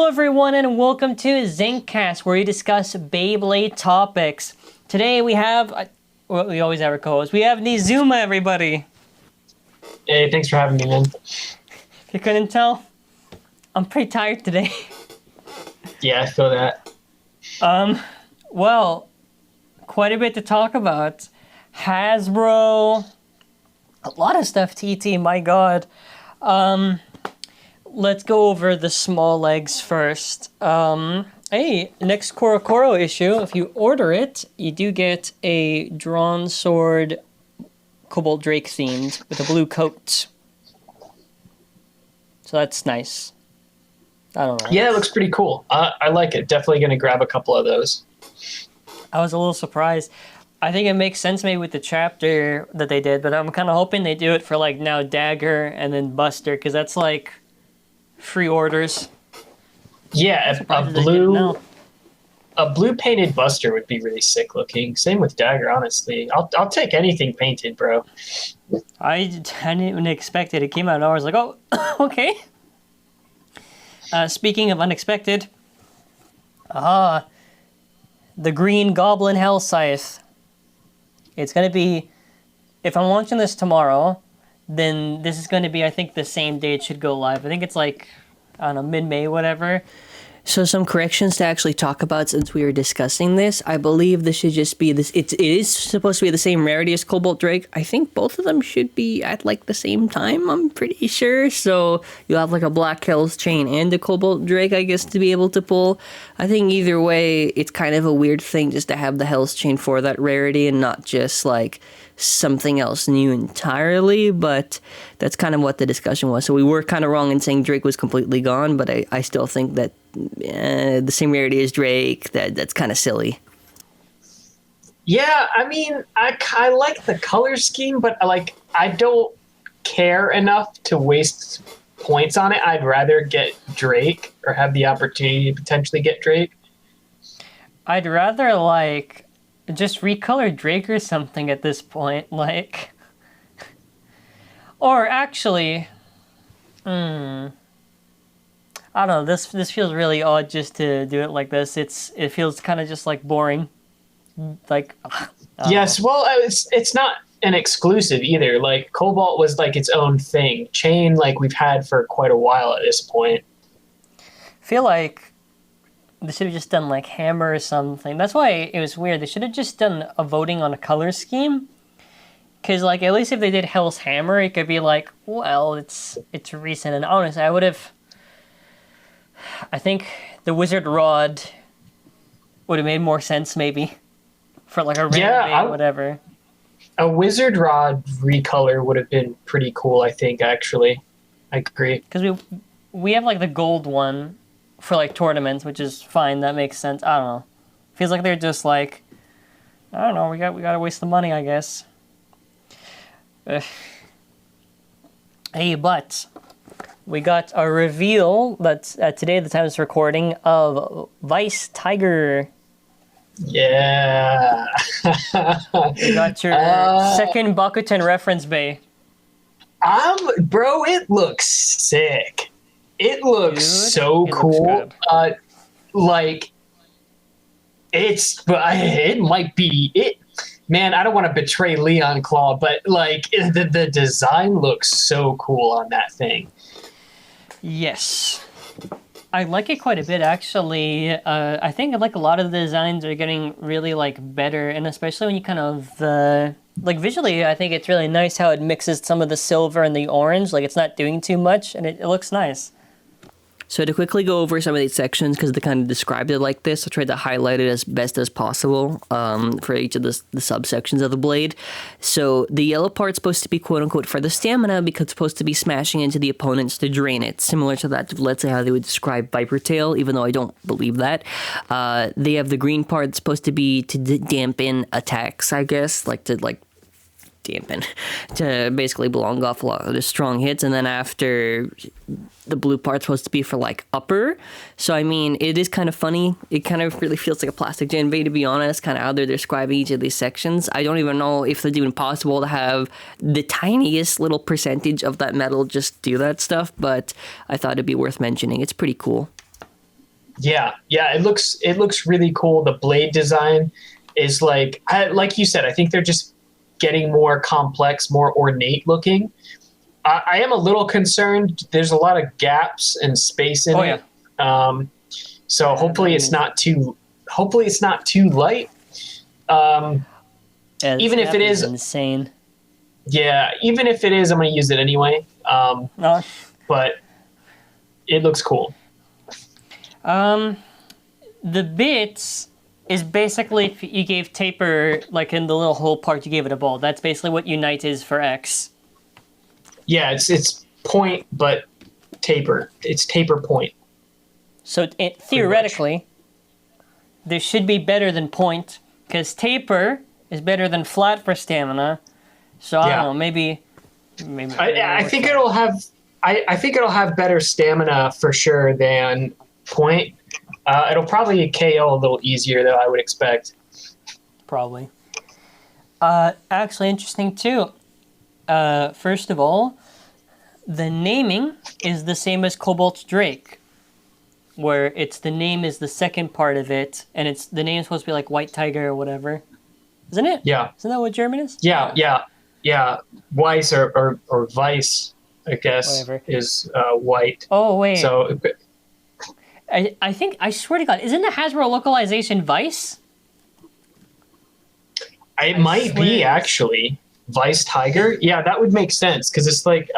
Hello everyone and welcome to ZankCast, where we discuss Beyblade topics. Today we have, well, we always have our co-host, we have Nizuma, everybody. Hey, thanks for having me, man. If you couldn't tell, I'm pretty tired today. Yeah, I feel that. Well, quite a bit to talk about. Hasbro, a lot of stuff, TT, my god. Let's go over the small legs first. Hey, next Korokoro issue, if you order it, you do get a drawn sword Cobalt Drake themed with a blue coat. So that's nice. I don't know. Yeah, it looks pretty cool. I like it. Definitely going to grab a couple of those. I was a little surprised. I think it makes sense maybe with the chapter that they did, but I'm kind of hoping they do it for like now Dagger and then Buster, because that's like free orders. Yeah, a blue painted Buster would be really sick looking. Same with Dagger, honestly. I'll take anything painted, bro. I didn't even expect it. It came out and I was like, oh, okay. Speaking of unexpected, the Green Goblin Hell Scythe. It's going to be, if I'm launching this tomorrow, then this is going to be, I think, the same day it should go live. I think it's like, I don't know, mid-May, whatever. So some corrections to actually talk about since we were discussing this. I believe this should just be this. It is supposed to be the same rarity as Cobalt Drake. I think both of them should be at like the same time. I'm pretty sure. So you'll have like a Black Hell's Chain and a Cobalt Drake, I guess, to be able to pull. I think either way, it's kind of a weird thing just to have the Hell's Chain for that rarity and not just like something else new entirely, but that's kind of what the discussion was. So we were kind of wrong in saying Drake was completely gone, but I still think that the same rarity as Drake, that's kind of silly. Yeah, I mean, I like the color scheme, but I don't care enough to waste points on it. I'd rather get Drake or have the opportunity to potentially get Drake. I'd rather like just recolor Drake or something at this point, like, or actually, I don't know. This feels really odd just to do it like this. It feels kind of just like boring. Like, yes, well, it's not an exclusive either. Like Cobalt was like its own thing. Chain, like we've had for quite a while at this point. I feel like they should have just done like Hammer or something. That's why it was weird. They should have just done a voting on a color scheme. Because like at least if they did Hell's Hammer, it could be like, well, it's recent. And honestly, I think the Wizard Rod would have made more sense maybe for like a random whatever. A Wizard Rod recolor would have been pretty cool, I think, actually. I agree. Because we have like the gold one for like tournaments, which is fine. That makes sense. I don't know. Feels like they're just like, I don't know. We gotta waste the money, I guess. Hey, but we got a reveal that's today, the time of this recording, of Weiss Tiger. Yeah. You got your second Bakuten reference, Bay. Bro, it looks sick. It looks so cool. Like, it might be it. Man, I don't want to betray Leon Claw, but like the design looks so cool on that thing. Yes. I like it quite a bit, actually. I think like a lot of the designs are getting really like better, and especially when you kind of like visually, I think it's really nice how it mixes some of the silver and the orange. Like it's not doing too much, and it looks nice. So to quickly go over some of these sections, because they kind of described it like this, I tried to highlight it as best as possible for each of the subsections of the blade. So the yellow part's supposed to be quote-unquote for the stamina, because it's supposed to be smashing into the opponents to drain it, similar to that, let's say, how they would describe ViperTail, even though I don't believe that. They have the green part supposed to be to dampen attacks, I guess, like to like dampen, to basically block off a lot of the strong hits, and then after the blue part's supposed to be for like upper. So I mean, it is kind of funny. It kind of really feels like a plastic Janvey, to be honest, kind of how they're describing each of these sections. I don't even know if it's even possible to have the tiniest little percentage of that metal just do that stuff, but I thought it'd be worth mentioning. It's pretty cool. Yeah, yeah, it looks really cool. The blade design is like you said, I think they're just getting more complex, more ornate looking. I am a little concerned. There's a lot of gaps and space in Oh it. yeah. So hopefully it's not too light. Um, even if it is insane. Yeah, even if it is, I'm going to use it anyway. Oh. But it looks cool. The bits is basically if you gave taper, like in the little hole part, you gave it a ball. That's basically what unite is for X. Yeah, it's point, but taper. It's taper point. So theoretically, this should be better than point, because taper is better than flat for stamina. So I don't know, maybe I think it'll have. I think it'll have better stamina for sure than point. It'll probably KO a little easier though, I would expect. Probably. Actually, interesting too. First of all, the naming is the same as Cobalt's Drake, where the name is the second part of it, and the name is supposed to be like White Tiger or whatever, isn't it? Yeah. Isn't that what German is? Yeah. Weiss or Weiss, I guess, Whatever. is white. Oh wait. So I think, I swear to God, isn't the Hasbro localization Weiss? It might be actually Weiss Tiger. Yeah, that would make sense because it's like,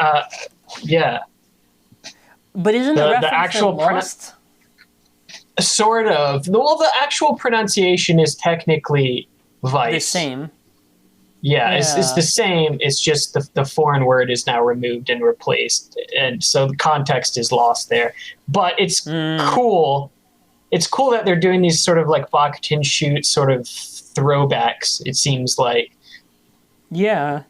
yeah. But isn't the reference actual lost? Sort of. Well, the actual pronunciation is technically Weiss. The same. Yeah, it's the same. It's just the foreign word is now removed and replaced, and so the context is lost there. But it's cool. It's cool that they're doing these sort of like Bakutin shoot sort of throwbacks, it seems like. Yeah.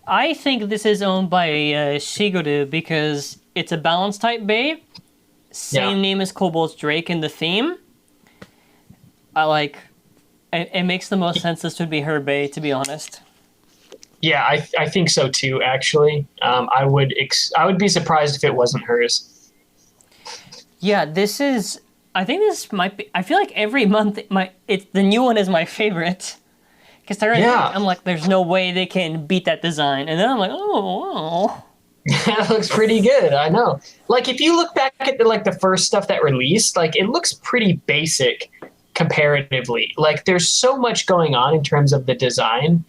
I think this is owned by Shigeru because it's a balance type babe. Same name as Cobalt's Drake in the theme. It makes the most sense this would be her bae, to be honest. Yeah, I think so too, actually. I would be surprised if it wasn't hers. Yeah, I think this might be, I feel like every month the new one is my favorite. Because I'm like, there's no way they can beat that design. And then I'm like, oh. That looks pretty good, I know. Like, if you look back at the first stuff that released, like, it looks pretty basic comparatively. Like, there's so much going on in terms of the design.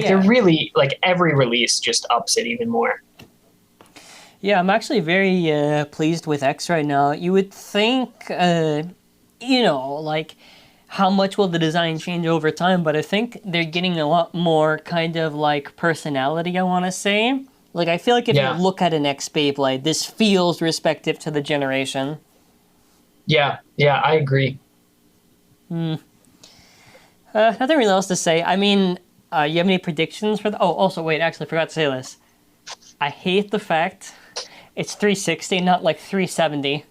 They're really, like, every release just ups it even more. Yeah, I'm actually very pleased with X right now. You would think, like, how much will the design change over time? But I think they're getting a lot more kind of, like, personality, I want to say. Like, I feel like if you look at an X Beyblade, this feels respective to the generation. Yeah, I agree. Nothing really else to say. I mean, you have any predictions for also, wait, actually, I forgot to say this. I hate the fact it's 360, not like 370.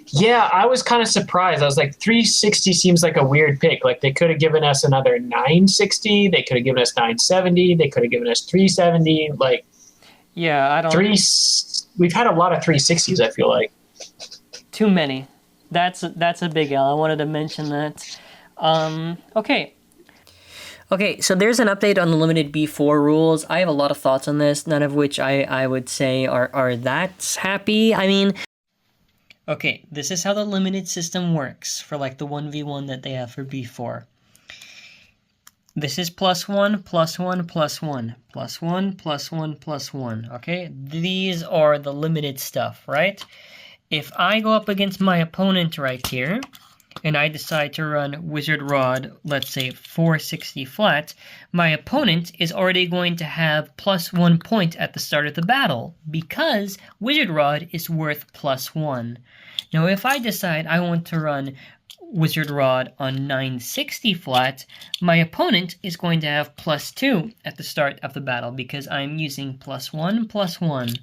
Yeah, I was kind of surprised. I was like, 360 seems like a weird pick. Like, they could have given us another 960. They could have given us 970. They could have given us 370. Like, yeah, I don't. We've had a lot of 360s, I feel like. Too many. That's a big L. I wanted to mention that. Okay. Okay, so there's an update on the limited B4 rules. I have a lot of thoughts on this, none of which I would say are that happy. I mean, okay, this is how the limited system works for like the 1v1 that they have for B4. This is +1, +1, +1, +1, +1, +1, okay? These are the limited stuff, right? If I go up against my opponent right here, and I decide to run Wizard Rod, let's say 460 flat, my opponent is already going to have +1 point at the start of the battle, because Wizard Rod is worth +1. Now if I decide I want to run Wizard Rod on 960 flat, my opponent is going to have +2 at the start of the battle, because I'm using +1, +1.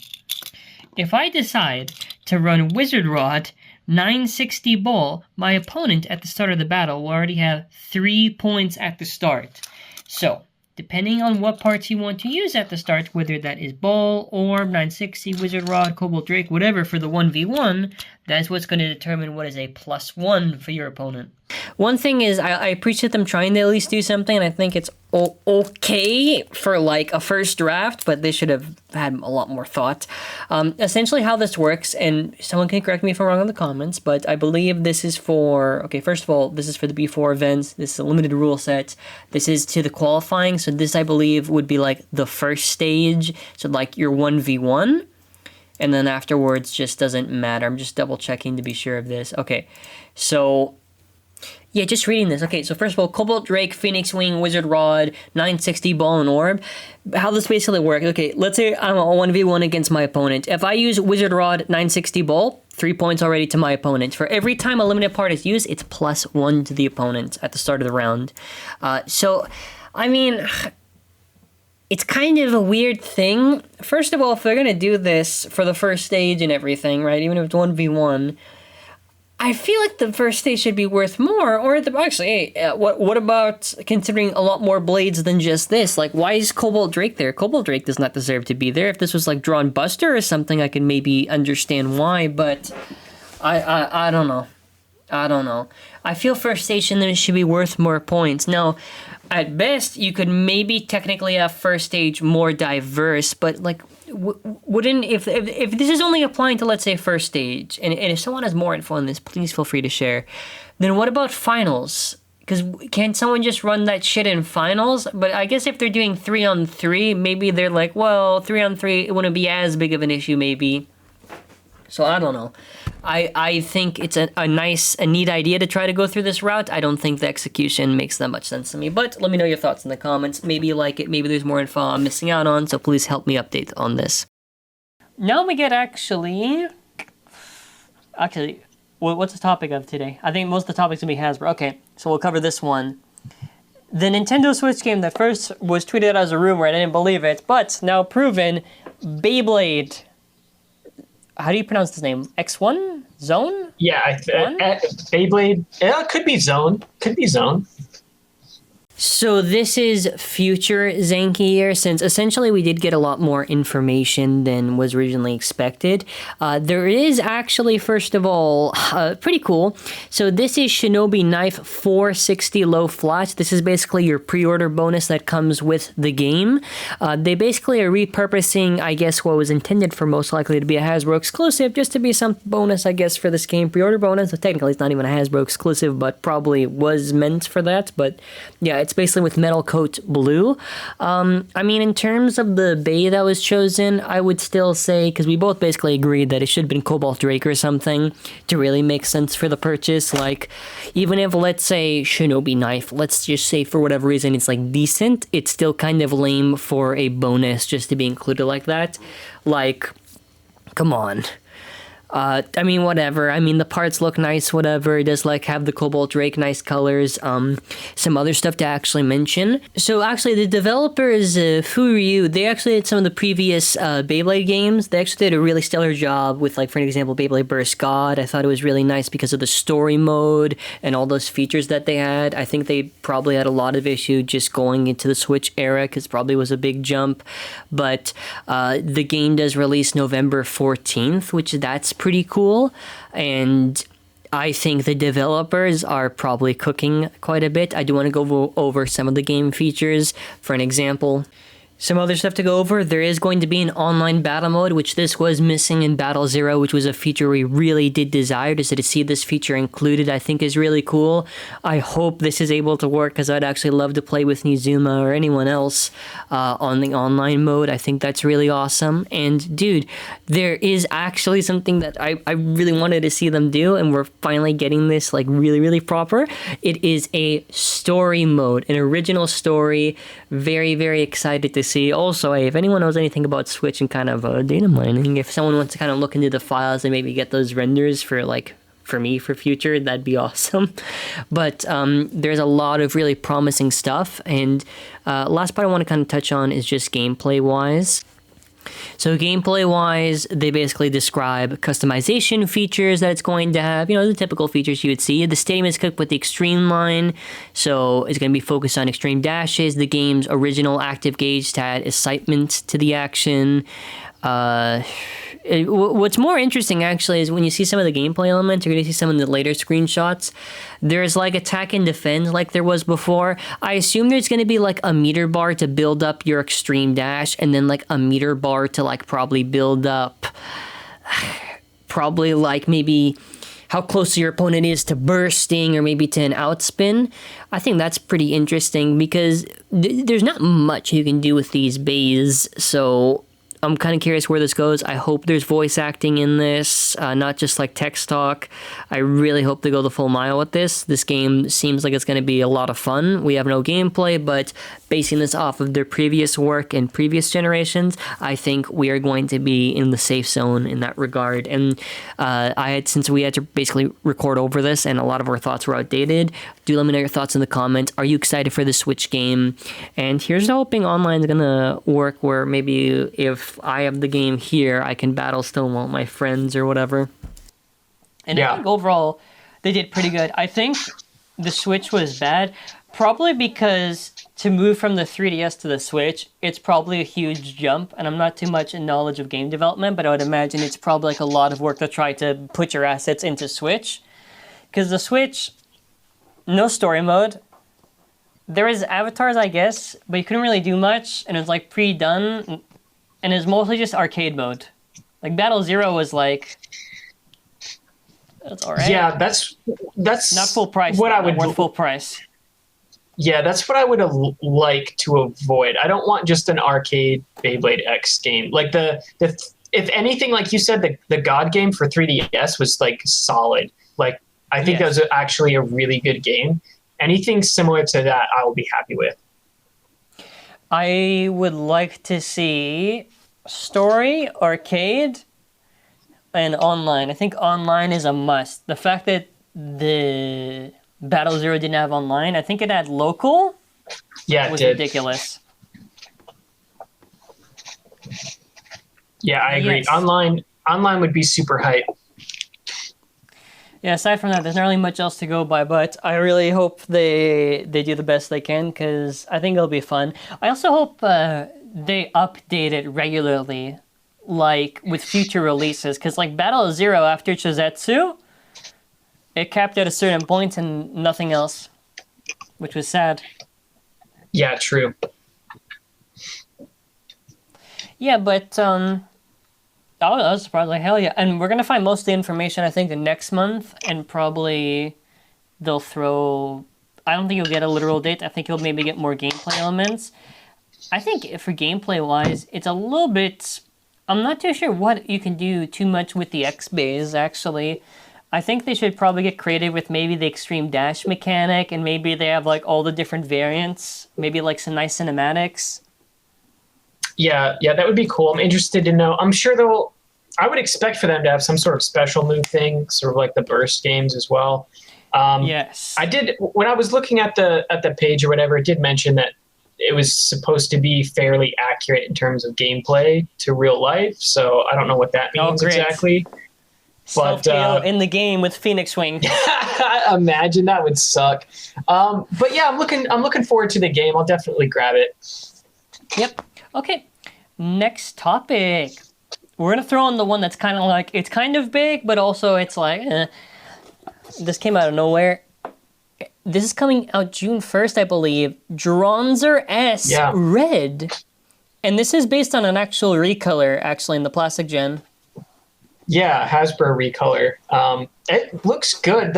If I decide to run Wizard Rod 960 ball, my opponent at the start of the battle will already have 3 points at the start. So, depending on what parts you want to use at the start, whether that is ball, orb, 960, Wizard Rod, Cobalt Drake, whatever for the 1v1, That's what's going to determine what is a +1 for your opponent. One thing is, I appreciate them trying to at least do something, and I think it's okay for like a first draft, but they should have had a lot more thought. Essentially how this works, and someone can correct me if I'm wrong in the comments, but I believe this is for, okay, first of all, this is for the B4 events. This is a limited rule set. This is to the qualifying, so this I believe would be like the first stage, so like your 1v1. And then afterwards just doesn't matter. I'm just double checking to be sure of this. Okay, so yeah, just reading this. Okay, so first of all, Cobalt Drake, Phoenix Wing, Wizard Rod, 960 Ball and Orb. How this basically works. Okay, let's say I'm a 1v1 against my opponent. If I use Wizard Rod, 960 Ball, 3 points already to my opponent. For every time a limited part is used, it's +1 to the opponent at the start of the round. So, I mean, it's kind of a weird thing. First of all, if they're going to do this for the first stage and everything, right, even if it's 1v1, I feel like the first stage should be worth more. Or actually, hey, what about considering a lot more blades than just this? Like, why is Cobalt Drake there? Cobalt Drake does not deserve to be there. If this was like Drawn Buster or something, I could maybe understand why, but I don't know. I don't know. I feel first stage should be worth more points. Now, at best, you could maybe technically have first stage more diverse, but like, wouldn't, if this is only applying to, let's say, first stage, and if someone has more info on this, please feel free to share, then what about finals? Because can't someone just run that shit in finals? But I guess if they're doing 3-on-3, maybe they're like, well, 3-on-3, it wouldn't be as big of an issue, maybe. So I don't know. I think it's a neat idea to try to go through this route. I don't think the execution makes that much sense to me. But let me know your thoughts in the comments. Maybe you like it. Maybe there's more info I'm missing out on. So please help me update on this. Now we get actually, what's the topic of today? I think most of the topics will be Hasbro. Okay, so we'll cover this one. The Nintendo Switch game that first was tweeted as a rumor, and I didn't believe it, but now proven, Beyblade. How do you pronounce this name? XONE? Zone? Yeah, Beyblade. Yeah, it could be Zone. Could be Zone. So this is future zankye, since essentially we did get a lot more information than was originally expected. There is actually, first of all, pretty cool. So this is Shinobi Knife 460 low flats. This is basically your pre-order bonus that comes with the game. They basically are repurposing, I guess, what was intended for most likely to be a Hasbro exclusive, just to be some bonus, I guess, for this game. Pre-order bonus. So technically it's not even a Hasbro exclusive, but probably was meant for that. But yeah, it's basically with metal coat blue. I mean, in terms of the bay that was chosen, I would still say, because we both basically agreed that it should have been Cobalt Drake or something to really make sense for the purchase. Like, even if, let's say, Shinobi Knife, let's just say for whatever reason it's like decent, it's still kind of lame for a bonus just to be included like that. Like, come on. I mean, whatever. I mean, the parts look nice, whatever. It does, like, have the Cobalt Drake, nice colors. Some other stuff to actually mention. So, actually, the developers, Furyu, they actually did some of the previous Beyblade games. They actually did a really stellar job with, like, for an example, Beyblade Burst God. I thought it was really nice because of the story mode and all those features that they had. I think they probably had a lot of issue just going into the Switch era because probably was a big jump. But the game does release November 14th, which that's pretty cool, and I think the developers are probably cooking quite a bit. I do want to go over some of the game features. For an example, some other stuff to go over. There is going to be an online battle mode, which this was missing in Battle Zero, which was a feature we really did desire. To see this feature included, I think is really cool. I hope this is able to work, because I'd actually love to play with Nizuma or anyone else on the online mode. I think that's really awesome. And dude, there is actually something that I really wanted to see them do, and we're finally getting this like really, really proper. It is a story mode, an original story. Very, very excited to see. Also, if anyone knows anything about Switch and kind of data mining, if someone wants to kind of look into the files and maybe get those renders for like for me for future, that'd be awesome. But there's a lot of really promising stuff. And last part I want to kind of touch on is just gameplay wise. So gameplay-wise, they basically describe customization features that it's going to have, you know, the typical features you would see. The stadium is equipped with the Extreme line, so it's going to be focused on extreme dashes. The game's original active gauge to add excitement to the action. What's more interesting actually is when you see some of the gameplay elements, you're going to see some of the later screenshots. There's like attack and defend like there was before. I assume there's going to be like a meter bar to build up your extreme dash, and then like a meter bar to like probably build up probably like maybe how close your opponent is to bursting or maybe to an outspin. I think that's pretty interesting because there's not much you can do with these bays, so I'm kind of curious where this goes. I hope there's voice acting in this, not just like text talk. I really hope they go the full mile with this. This game seems like it's going to be a lot of fun. We have no gameplay, but basing this off of their previous work and previous generations, I think we are going to be in the safe zone in that regard. And since we had to basically record over this and a lot of our thoughts were outdated, do let me know your thoughts in the comments. Are you excited for the Switch game? And here's hoping online is going to work where maybe if I have the game here, I can battle Stonewall my friends or whatever. And I think overall, they did pretty good. I think the Switch was bad, probably because to move from the 3DS to the Switch, it's probably a huge jump, and I'm not too much in knowledge of game development, but I would imagine it's probably like a lot of work to try to put your assets into Switch. Because the Switch, no story mode. There is avatars, I guess, but you couldn't really do much, and it was like pre-done, and it's mostly just arcade mode. Like Battle Zero was like, that's all right. Yeah, that's not full price. What I would worth full price. Yeah, that's what I would like to avoid. I don't want just an arcade Beyblade X game. Like the if anything, like you said, the God game for 3DS was like solid. Like I think that was actually a really good game. Anything similar to that, I will be happy with. I would like to see story, arcade, and online. I think online is a must. The fact that the Battle Zero didn't have online, I think it had local. Yeah, it was did. Ridiculous. Yeah, I agree. Yes. Online would be super hype. Yeah, aside from that, there's not really much else to go by, but I really hope they do the best they can because I think it'll be fun. I also hope they update it regularly, like with future releases, because like Battle Zero after Chizetsu, it capped at a certain point and nothing else, which was sad. Yeah, true. Yeah, but I was surprised, like, hell yeah. And we're going to find most of the information, I think, the next month, and probably they'll throw... I don't think you'll get a literal date. I think you'll maybe get more gameplay elements. I think for gameplay-wise, it's a little bit... I'm not too sure what you can do too much with the X-Bays, actually. I think they should probably get creative with maybe the extreme dash mechanic, and maybe they have, like, all the different variants. Maybe, like, some nice cinematics. Yeah, that would be cool. I'm interested to know. I'm sure I would expect for them to have some sort of special move thing, sort of like the burst games as well. Yes. I did, when I was looking at the page or whatever, it did mention that it was supposed to be fairly accurate in terms of gameplay to real life. So I don't know what that means exactly. But in the game with Phoenix Wing. Imagine that would suck. But yeah, I'm looking forward to the game. I'll definitely grab it. Yep. Okay, next topic. We're going to throw in the one that's kind of like, it's kind of big, but also it's like, This came out of nowhere. This is coming out June 1st, I believe. Dranzer S Red. And this is based on an actual recolor, actually, in the plastic gen. Yeah, Hasbro recolor. It looks good.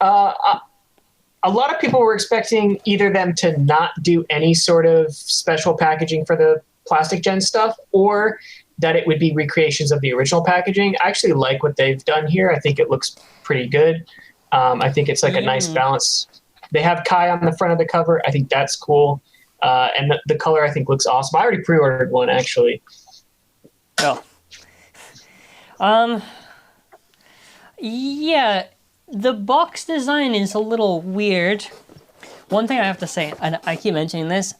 A lot of people were expecting either them to not do any sort of special packaging for the plastic gen stuff, or that it would be recreations of the original packaging. I actually like what they've done here. I think it looks pretty good. I think it's like a nice balance. They have Kai on the front of the cover. I think that's cool. And the color I think looks awesome. I already pre-ordered one actually. Oh. Yeah. The box design is a little weird. One thing I have to say, and I keep mentioning this,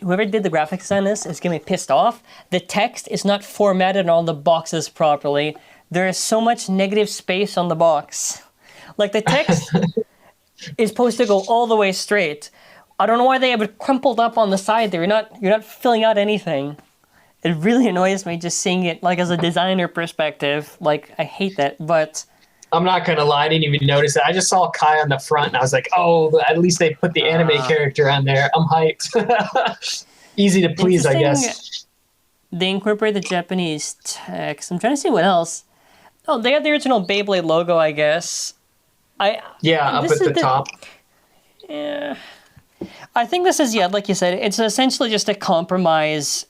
whoever did the graphics design this is getting me pissed off. The text is not formatted on the boxes properly. There is so much negative space on the box. Like the text is supposed to go all the way straight. I don't know why they have it crumpled up on the side there. You're not filling out anything. It really annoys me just seeing it like as a designer perspective. Like I hate that, but I'm not gonna lie, I didn't even notice it. I just saw Kai on the front, and I was like, "Oh, at least they put the anime character on there." I'm hyped. Easy to please, I guess. They incorporate the Japanese text. I'm trying to see what else. Oh, they have the original Beyblade logo, I guess. Up at the top. Yeah. I think this is, like you said, it's essentially just a compromise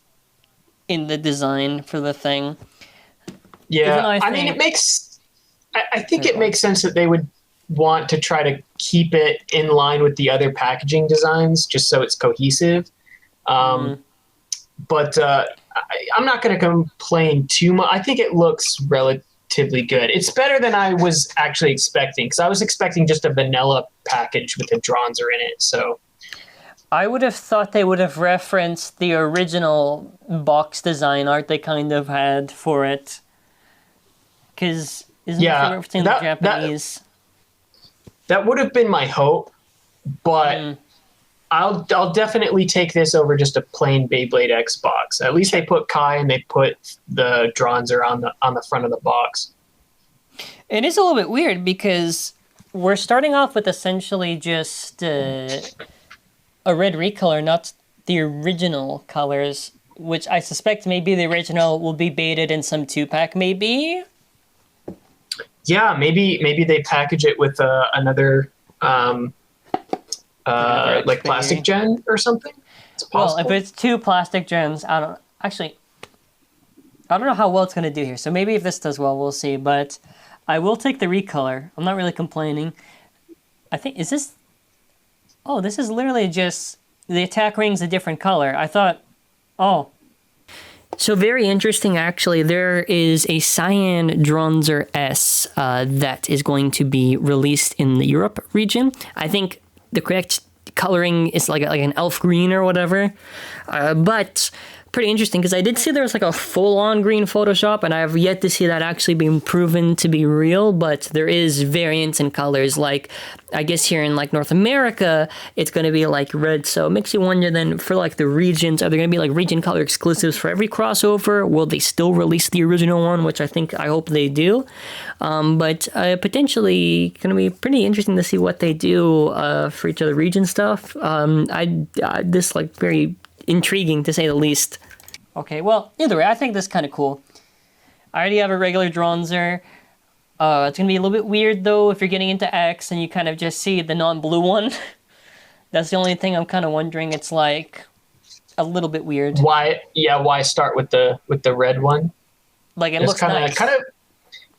in the design for the thing. Yeah, I mean, it makes... I think it makes sense that they would want to try to keep it in line with the other packaging designs, just so it's cohesive. But I'm not going to complain too much. I think it looks relatively good. It's better than I was actually expecting, because I was expecting just a vanilla package with a Dranzer in it. So I would have thought they would have referenced the original box design art they kind of had for it. Because isn't it referencing the Japanese? That would have been my hope, but I'll definitely take this over just a plain Beyblade X box. At least they put Kai and they put the Dranzer on the front of the box. It is a little bit weird because we're starting off with essentially just a red recolor, not the original colors, which I suspect maybe the original will be baited in some 2-pack, maybe? Yeah, maybe they package it with another like plastic gen or something. It's possible. Well, if it's 2 plastic gens, I don't know how well it's going to do here. So maybe if this does well, we'll see. But I will take the recolor. I'm not really complaining. I think, is this... Oh, this is literally just... The attack ring's a different color. I thought... Oh. So very interesting, actually. There is a cyan Dranzer S that is going to be released in the Europe region. I think the correct coloring is like an elf green or whatever. But pretty interesting because I did see there was like a full-on green Photoshop, and I have yet to see that actually being proven to be real, but there is variance in colors. Like, I guess here in like North America, it's going to be like red, so it makes you wonder then for like the regions, are there going to be like region color exclusives for every crossover? Will they still release the original one, which I hope they do. But potentially going to be pretty interesting to see what they do for each of the region stuff. This like very intriguing to say the least. Okay, well, either way, I think this is kind of cool. I already have a regular Dranzer. It's going to be a little bit weird, though, if you're getting into X and you kind of just see the non-blue one. That's the only thing I'm kind of wondering. It's like a little bit weird. Why start with the red one? Like, it looks nice. Kind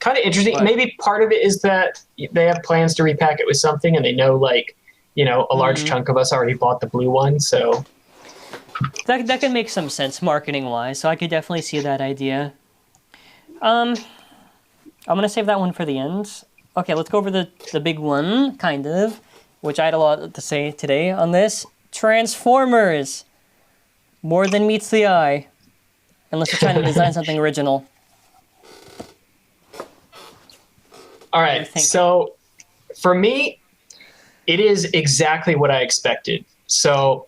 of interesting. But maybe part of it is that they have plans to repack it with something, and they know, like, a large chunk of us already bought the blue one, so... That could make some sense marketing-wise, so I could definitely see that idea. I'm going to save that one for the end. Okay, let's go over the big one, kind of, which I had a lot to say today on this. Transformers! More than meets the eye. Unless you're trying to design something original. All right, so for me, it is exactly what I expected. So...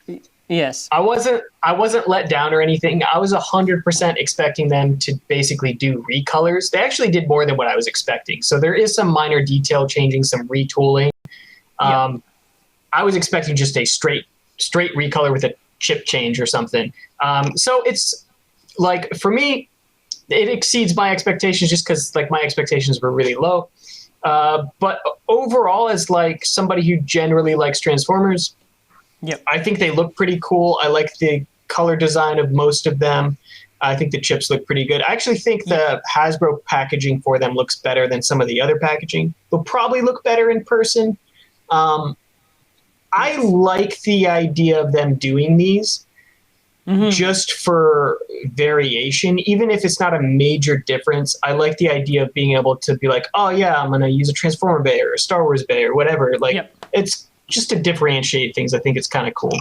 Yes. I wasn't let down or anything. I was 100% expecting them to basically do recolors. They actually did more than what I was expecting. So there is some minor detail changing, some retooling. I was expecting just a straight recolor with a chip change or something. So it's like, for me, it exceeds my expectations just because like my expectations were really low. But overall, as like somebody who generally likes Transformers, yep. I think they look pretty cool. I like the color design of most of them. I think the chips look pretty good. I actually think the Hasbro packaging for them looks better than some of the other packaging. They'll probably look better in person. I like the idea of them doing these just for variation. Even if it's not a major difference, I like the idea of being able to be like, oh yeah, I'm going to use a Transformer Bay or a Star Wars Bay or whatever. Like, it's just to differentiate things. I think it's kind of cool.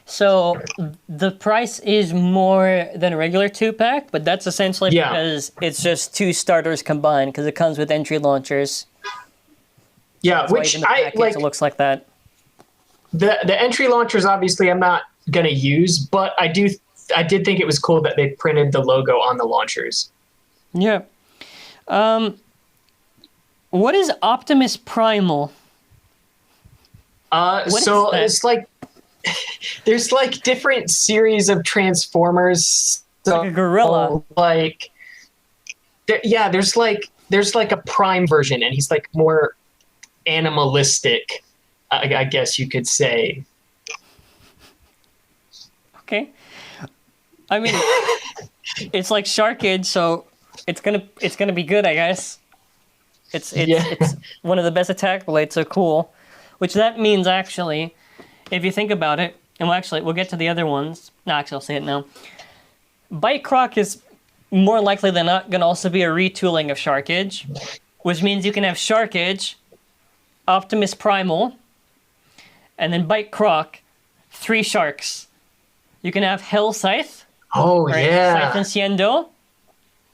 So the price is more than a regular 2-pack, but that's essentially because it's just 2 starters combined because it comes with entry launchers. Yeah, so which I like. It looks like that. The entry launchers, obviously, I'm not going to use, but I do I did think it was cool that they printed the logo on the launchers. Yeah. What is Optimus Primal? So it's like there's like different series of Transformers. So, like a gorilla. Like, there's like a Prime version, and he's like more animalistic, I guess you could say. Okay. I mean, it's like Sharkage, so it's gonna be good, I guess. It's one of the best attack blades, so cool. Which that means, actually, if you think about it, and we'll get to the other ones. No, actually, I'll say it now. Bite Croc is more likely than not going to also be a retooling of Sharkage, which means you can have Sharkage, Optimus Primal, and then Bite Croc, 3 sharks. You can have Hell Scythe. Oh, right? yeah. Scythe Enciendo,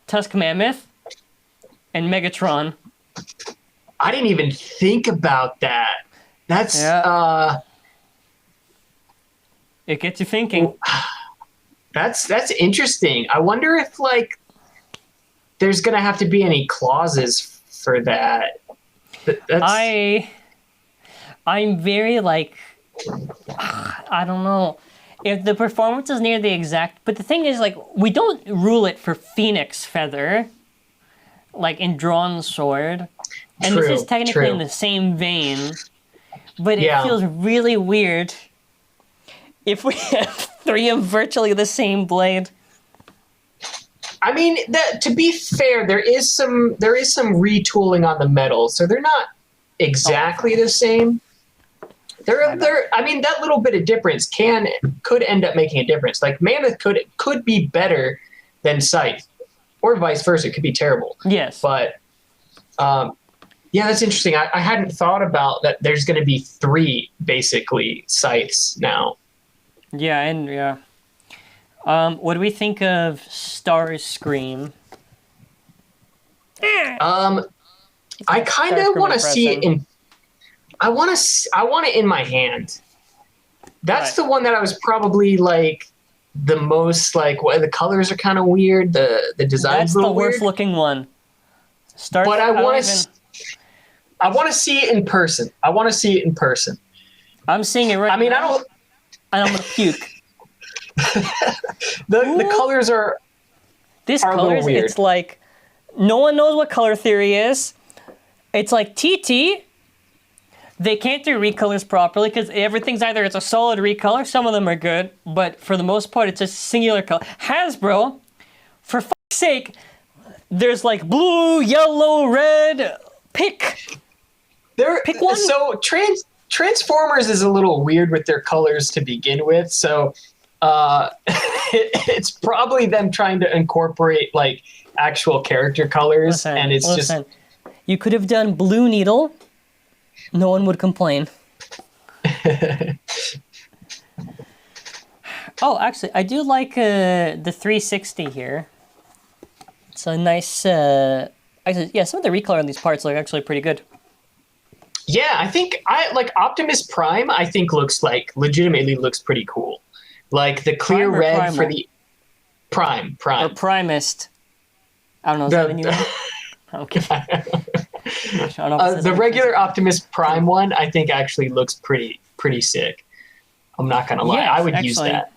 Tusk Mammoth, and Megatron. I didn't even think about that. That's it gets you thinking. That's interesting. I wonder if like there's gonna have to be any clauses for that. I'm very like I don't know if the performance is near the exact. But the thing is, like, we don't rule it for Phoenix Feather, like in Drawn Sword, and this is technically in the same vein. But it feels really weird if we have 3 of virtually the same blade. I mean, to be fair, there is some retooling on the metal, so they're not exactly the same. I mean, that little bit of difference could end up making a difference. Like Mammoth could be better than Scythe, or vice versa. It could be terrible. Yes, but yeah, that's interesting. I hadn't thought about that. There's going to be 3 basically Scythes now. Yeah, and what do we think of Starscream? I kind of want to see it in. I want it in my hand. That's the one that I was probably like the most like. The colors are kind of weird. The design's a little weird. That's the worst looking one. But I want to see it in person. I'm seeing it right now. I mean, I don't. And I'm gonna puke. The colors are. Colors. Weird. It's like no one knows what color theory is. It's like TT. They can't do recolors properly because everything's either it's a solid recolor. Some of them are good, but for the most part, it's a singular color. Hasbro, for fuck's sake, there's like blue, yellow, red. Pick one. So Transformers is a little weird with their colors to begin with. So it's probably them trying to incorporate like actual character colors, and it's just. You could have done Blue Needle. No one would complain. Oh, actually, I do like the 360 here. It's a nice. Actually, yeah, some of the recolor on these parts look actually pretty good. Yeah, I think Optimus Prime. I think legitimately looks pretty cool. Like the clear red primal? For the Prime or Primist. I don't know. Is that a new one? Okay. The regular Optimus Prime one, I think, actually looks pretty sick. I'm not gonna lie. I would use that.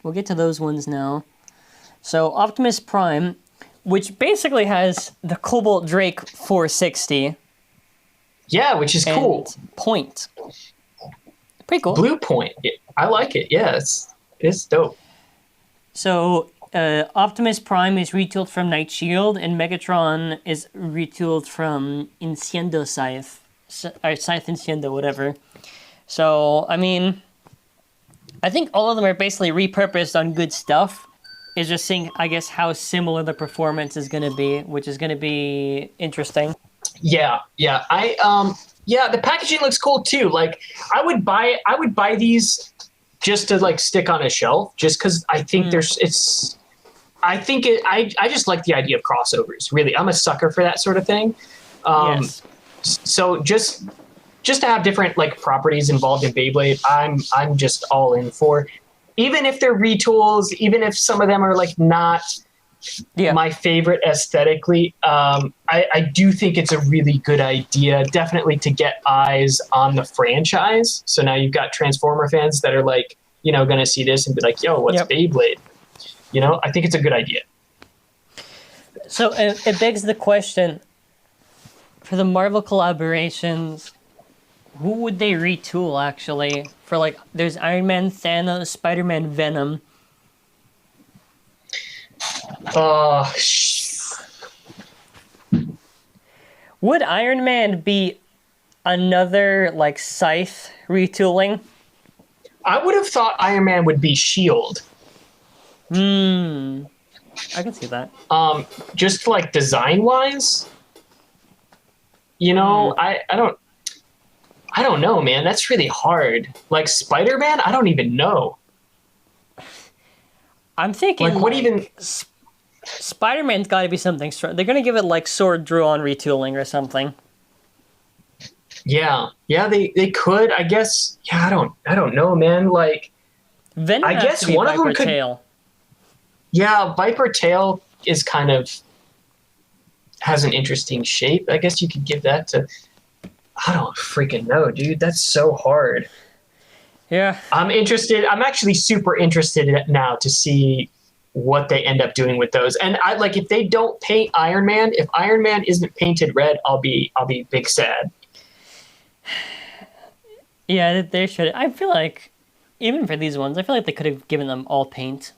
We'll get to those ones now. So Optimus Prime, which basically has the Cobalt Drake 460. Yeah, which is cool. Point. Pretty cool. Blue Point. I like it. Yeah, it's dope. So Optimus Prime is retooled from Night Shield, and Megatron is retooled from Enciendo Scythe. Scythe Enciendo, whatever. So, I mean, I think all of them are basically repurposed on good stuff. It's just seeing, I guess, how similar the performance is going to be, which is going to be interesting. Yeah. The packaging looks cool too. Like, I would buy these just to like stick on a shelf, just because I think I just like the idea of crossovers. Really, I'm a sucker for that sort of thing. Yes. So just to have different like properties involved in Beyblade, I'm just all in for. even if they're retools, even if some of them are like not my favorite aesthetically, I do think it's a really good idea, definitely to get eyes on the franchise. So now you've got Transformer fans that are like, you know, going to see this and be like, yo, what's Beyblade? You know, I think it's a good idea. So it begs the question, for the Marvel collaborations, who would they retool, actually? For, like, there's Iron Man, Thanos, Spider-Man, Venom. Would Iron Man be another, like, Scythe retooling? I would have thought Iron Man would be S.H.I.E.L.D. I can see that. Just, like, design-wise? You know, I don't know, man. That's really hard. Like, Spider-Man? I don't even know. I'm thinking, like, what even... Spider-Man's got to be something strong. They're going to give it, like, Sword Drawn retooling or something. Yeah, they could, I guess. Yeah, I don't know, man. Like, Venom I guess one of them could. ViperTail. Yeah, ViperTail is kind of has an interesting shape. I guess you could give that to. I don't freaking know, dude. That's so hard. Yeah, I'm interested. I'm actually super interested now to see what they end up doing with those. And I like if they don't paint Iron Man. If Iron Man isn't painted red, I'll be big sad. Yeah, they should. I feel like, even for these ones, I feel like they could have given them all paint.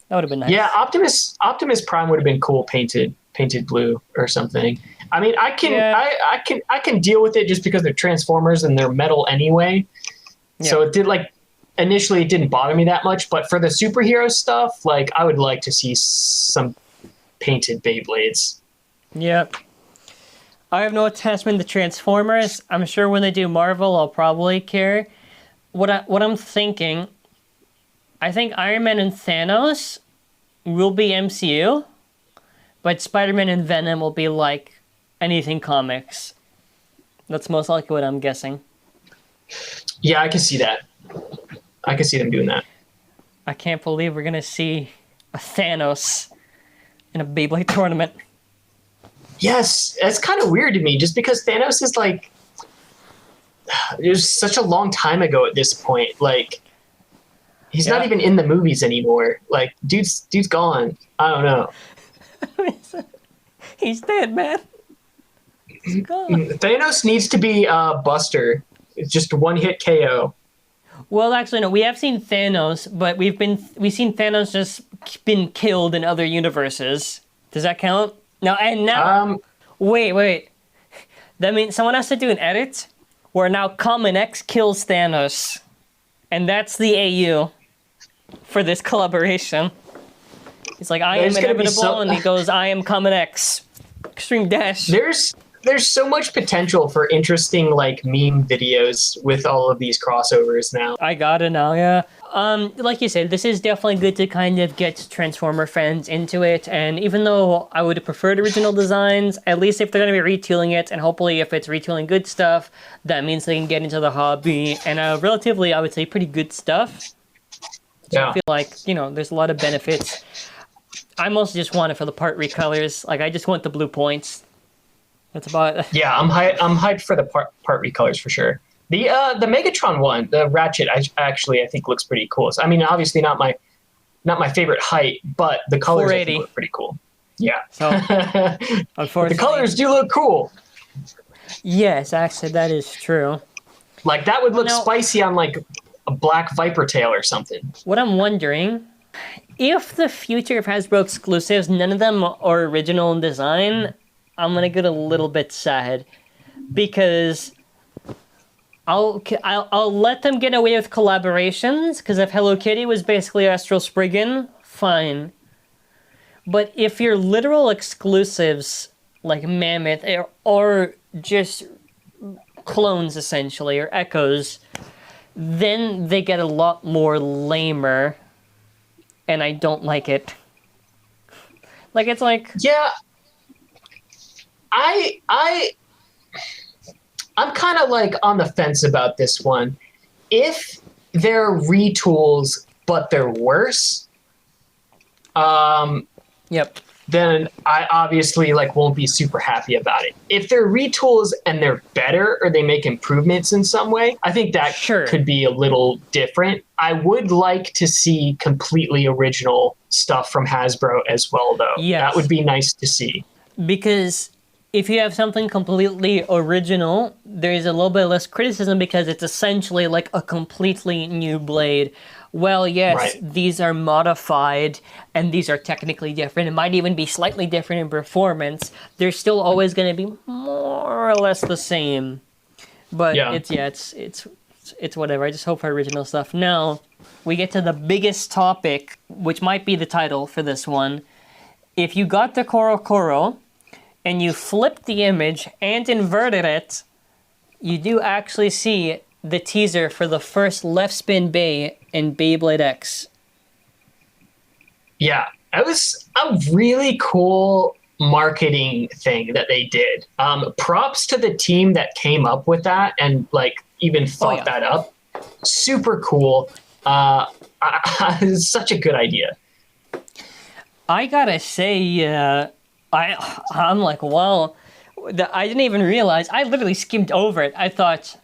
That would have been nice. Yeah, Optimus Prime would have been cool painted blue or something. I mean, I can deal with it just because they're Transformers and they're metal anyway. Yeah. So it did initially it didn't bother me that much, but for the superhero stuff, like I would like to see some painted Beyblades. Yep. I have no attachment to Transformers. I'm sure when they do Marvel, I'll probably care. What I'm thinking, I think Iron Man and Thanos will be MCU, but Spider-Man and Venom will be like anything comics. That's most likely what I'm guessing. Yeah, I can see that. I can see them doing that. I can't believe we're gonna see a Thanos in a Beyblade tournament. Yes, that's kind of weird to me, just because Thanos is like, it was such a long time ago at this point. Like, he's not even in the movies anymore. Like, dude's gone. I don't know. He's dead, man. He's gone. Thanos needs to be Buster. It's just one hit KO. Well, actually, no. We have seen Thanos, but we've seen Thanos just been killed in other universes. Does that count? Now, wait. That means someone has to do an edit where now Common X kills Thanos. And that's the AU for this collaboration. He's like, I am inevitable, and he goes, I am Common X. Extreme Dash. There's so much potential for interesting, like, meme videos with all of these crossovers now. I got it now, yeah. Like you said, this is definitely good to kind of get Transformer fans into it, and even though I would have preferred original designs, at least if they're going to be retooling it, and hopefully if it's retooling good stuff, that means they can get into the hobby, and relatively, I would say, pretty good stuff. So I feel like, there's a lot of benefits. I mostly just want it for the part recolors. Like, I just want the blue points. That's about it. Yeah, I'm hyped for the part recolors for sure. The Megatron one, the Ratchet, I think looks pretty cool. So, I mean, obviously not my favorite height, but the colors I think look pretty cool. Yeah. So, unfortunately, the colors do look cool. Yes, actually, that is true. Like, that would look spicy on, like, a black ViperTail or something. What I'm wondering, if the future of Hasbro exclusives, none of them are original in design, I'm gonna get a little bit sad, because I'll let them get away with collaborations, because if Hello Kitty was basically Astral Spriggan, fine. But if your literal exclusives, like Mammoth, are just clones, essentially, or echoes, then they get a lot more lamer, and I don't like it. Like, it's like... Yeah. I'm kind of like on the fence about this one. If they're retools, but they're worse, Yep. then I obviously like won't be super happy about it. If they're retools and they're better or they make improvements in some way, I think that could be a little different. I would like to see completely original stuff from Hasbro as well, though. Yes. That would be nice to see. Because if you have something completely original, there's a little bit less criticism because it's essentially like a completely new blade. Well, yes, these are modified and these are technically different. It might even be slightly different in performance. They're still always going to be more or less the same. But it's whatever. I just hope for original stuff. Now, we get to the biggest topic, which might be the title for this one. If you got the Koro and you flipped the image and inverted it, you do actually see the teaser for the first left spin Bay in Beyblade X. Yeah, that was a really cool marketing thing that they did. Props to the team that came up with that and like even thought that up. Super cool. It's such a good idea. I gotta say, I'm like, wow. I didn't even realize. I literally skimmed over it. I thought,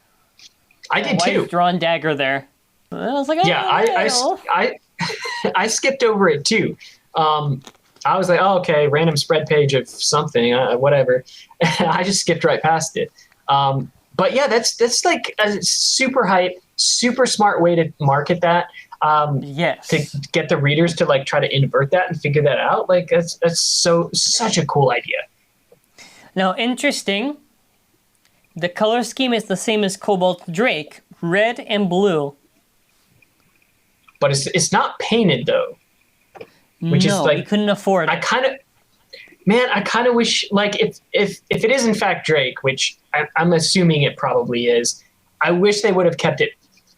I did too. Drawn dagger there. And I was like, oh, yeah, I skipped over it too. I was like, oh, okay, random spread page of something, whatever. I just skipped right past it. But yeah, that's like a super hype, super smart way to market that. Yes. To get the readers to like try to invert that and figure that out. Like that's such a cool idea. Now, interesting. The color scheme is the same as Cobalt Drake, red and blue. But it's not painted though. Which is like, you couldn't afford it. I kind of wish, like, if it is in fact Drake, which I'm assuming it probably is, I wish they would have kept it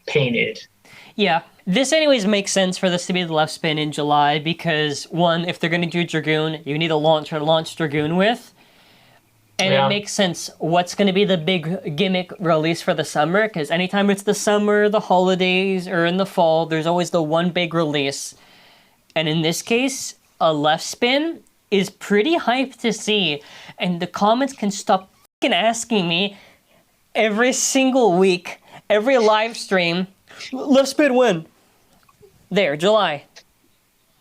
painted. Yeah. This anyways makes sense for this to be the left spin in July because, one, if they're going to do Dragoon, you need a launcher to launch Dragoon with. And it makes sense what's going to be the big gimmick release for the summer, because anytime it's the summer, the holidays, or in the fall, there's always the one big release. And in this case, a left spin is pretty hyped to see. And the comments can stop fucking asking me every single week, every live stream, left spin when? There, July.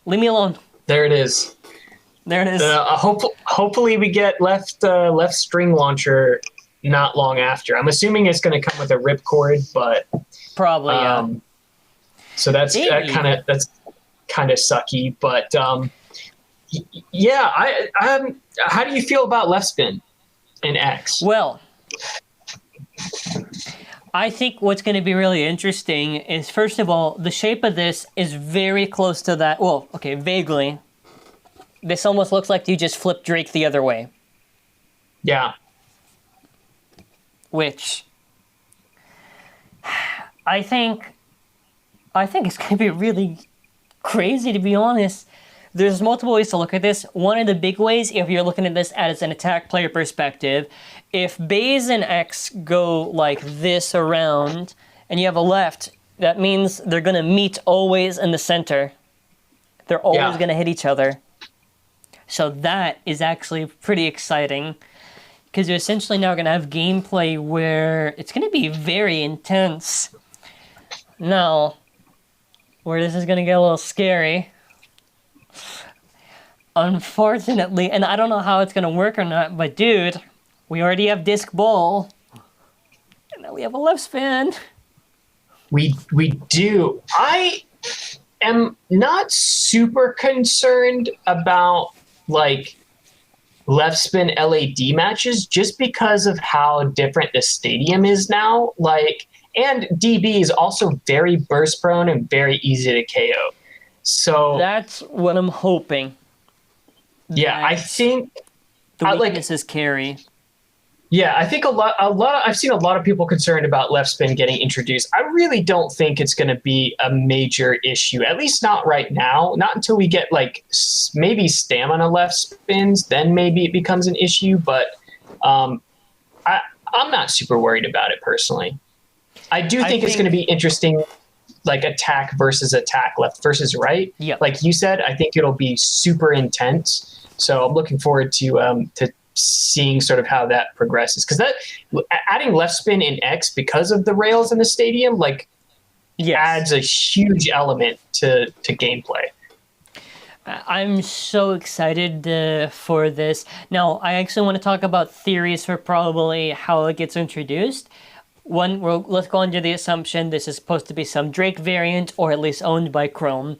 Leave me alone. There it is. There it is. Hopefully we get left string launcher not long after. I'm assuming it's going to come with a ripcord, but probably yeah. So that's kind of sucky, but yeah. How do you feel about left spin in X? Well, I think what's going to be really interesting is, first of all, the shape of this is very close to that. Well, okay, vaguely. This almost looks like you just flipped Drake the other way. Yeah. Which I think it's going to be really crazy, to be honest. There's multiple ways to look at this. One of the big ways, if you're looking at this as an attack player perspective, if Bays and X go like this around and you have a left, that means they're going to meet always in the center. They're always going to hit each other. So that is actually pretty exciting, because you're essentially now going to have gameplay where it's going to be very intense. Now, where this is going to get a little scary, unfortunately, and I don't know how it's going to work or not, but dude, we already have disc ball, and now we have a left spin. We do. I am not super concerned about like left spin LAD matches, just because of how different the stadium is now. Like, and DB is also very burst prone and very easy to KO. So that's what I'm hoping. Yeah, I think the weaknesses carry. Yeah, I think a lot. I've seen a lot of people concerned about left spin getting introduced. I really don't think it's going to be a major issue, at least not right now. Not until we get like maybe stamina left spins, then maybe it becomes an issue. But I'm not super worried about it personally. I think it's going to be interesting like attack versus attack, left versus right. Yep. Like you said, I think it'll be super intense. So I'm looking forward to seeing sort of how that progresses. Because that adding left spin in X because of the rails in the stadium, like adds a huge element to gameplay. I'm so excited for this. Now, I actually want to talk about theories for probably how it gets introduced. One, let's go under the assumption this is supposed to be some Drake variant, or at least owned by Chrome.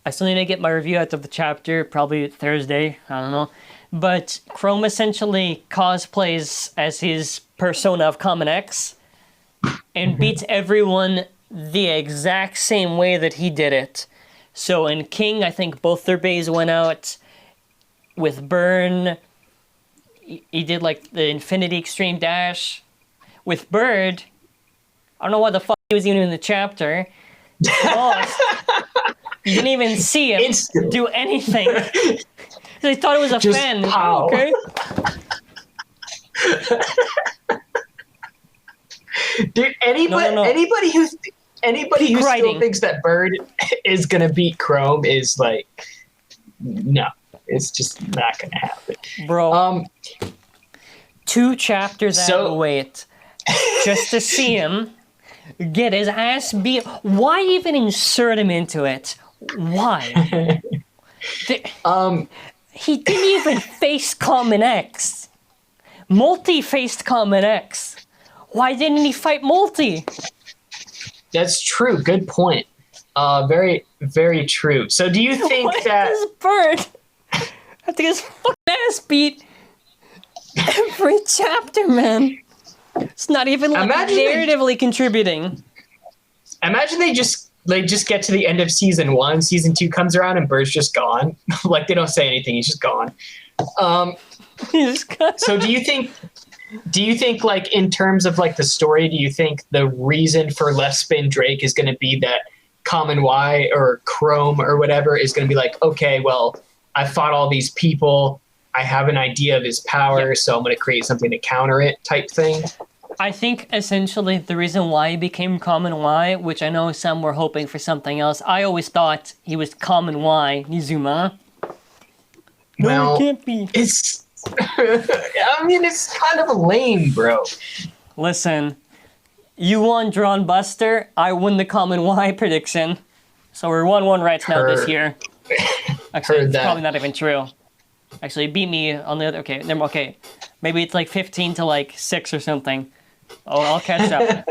I still need to get my review out of the chapter, probably Thursday, I don't know. But Chrome essentially cosplays as his persona of Common X and beats everyone the exact same way that he did it. So in King, I think both their bays went out. With Burn, he did like the Infinity Extreme Dash. With Bird, I don't know what the fuck he was even in the chapter. He lost. You didn't even see him do anything. They thought it was a Just fan. pow. Okay. Dude, anybody who still thinks that Bird is gonna beat Chrome is like, no, it's just not gonna happen, bro. 2 chapters out of wait just to see him get his ass beat. Why even insert him into it? Why? He didn't even face Common X. Multi faced Common X. Why didn't he fight Multi? That's true. Good point. Very, very true. So do you think that this Bird I think his fucking ass beat every chapter, man? It's not even like narratively contributing. Imagine they just get to the end of season 1, season 2 comes around and Bird's just gone. Like they don't say anything, he's just gone. So do you think like in terms of like the story, do you think the reason for left spin Drake is going to be that Common Y or Chrome or whatever is going to be like, okay, well, I fought all these people, I have an idea of his power, so I'm going to create something to counter it type thing? I think essentially the reason why he became Common Y, which I know some were hoping for something else, I always thought he was Common Y Nizuma. No, it can't be. It's I mean, it's kind of lame, bro. Listen, you won Drawn Buster, I won the Common Y prediction. So we're 1-1 right now this year. Actually, it's probably not even true. Actually, beat me on the other. Okay, maybe it's like 15 to like 6 or something. Oh, I'll catch up.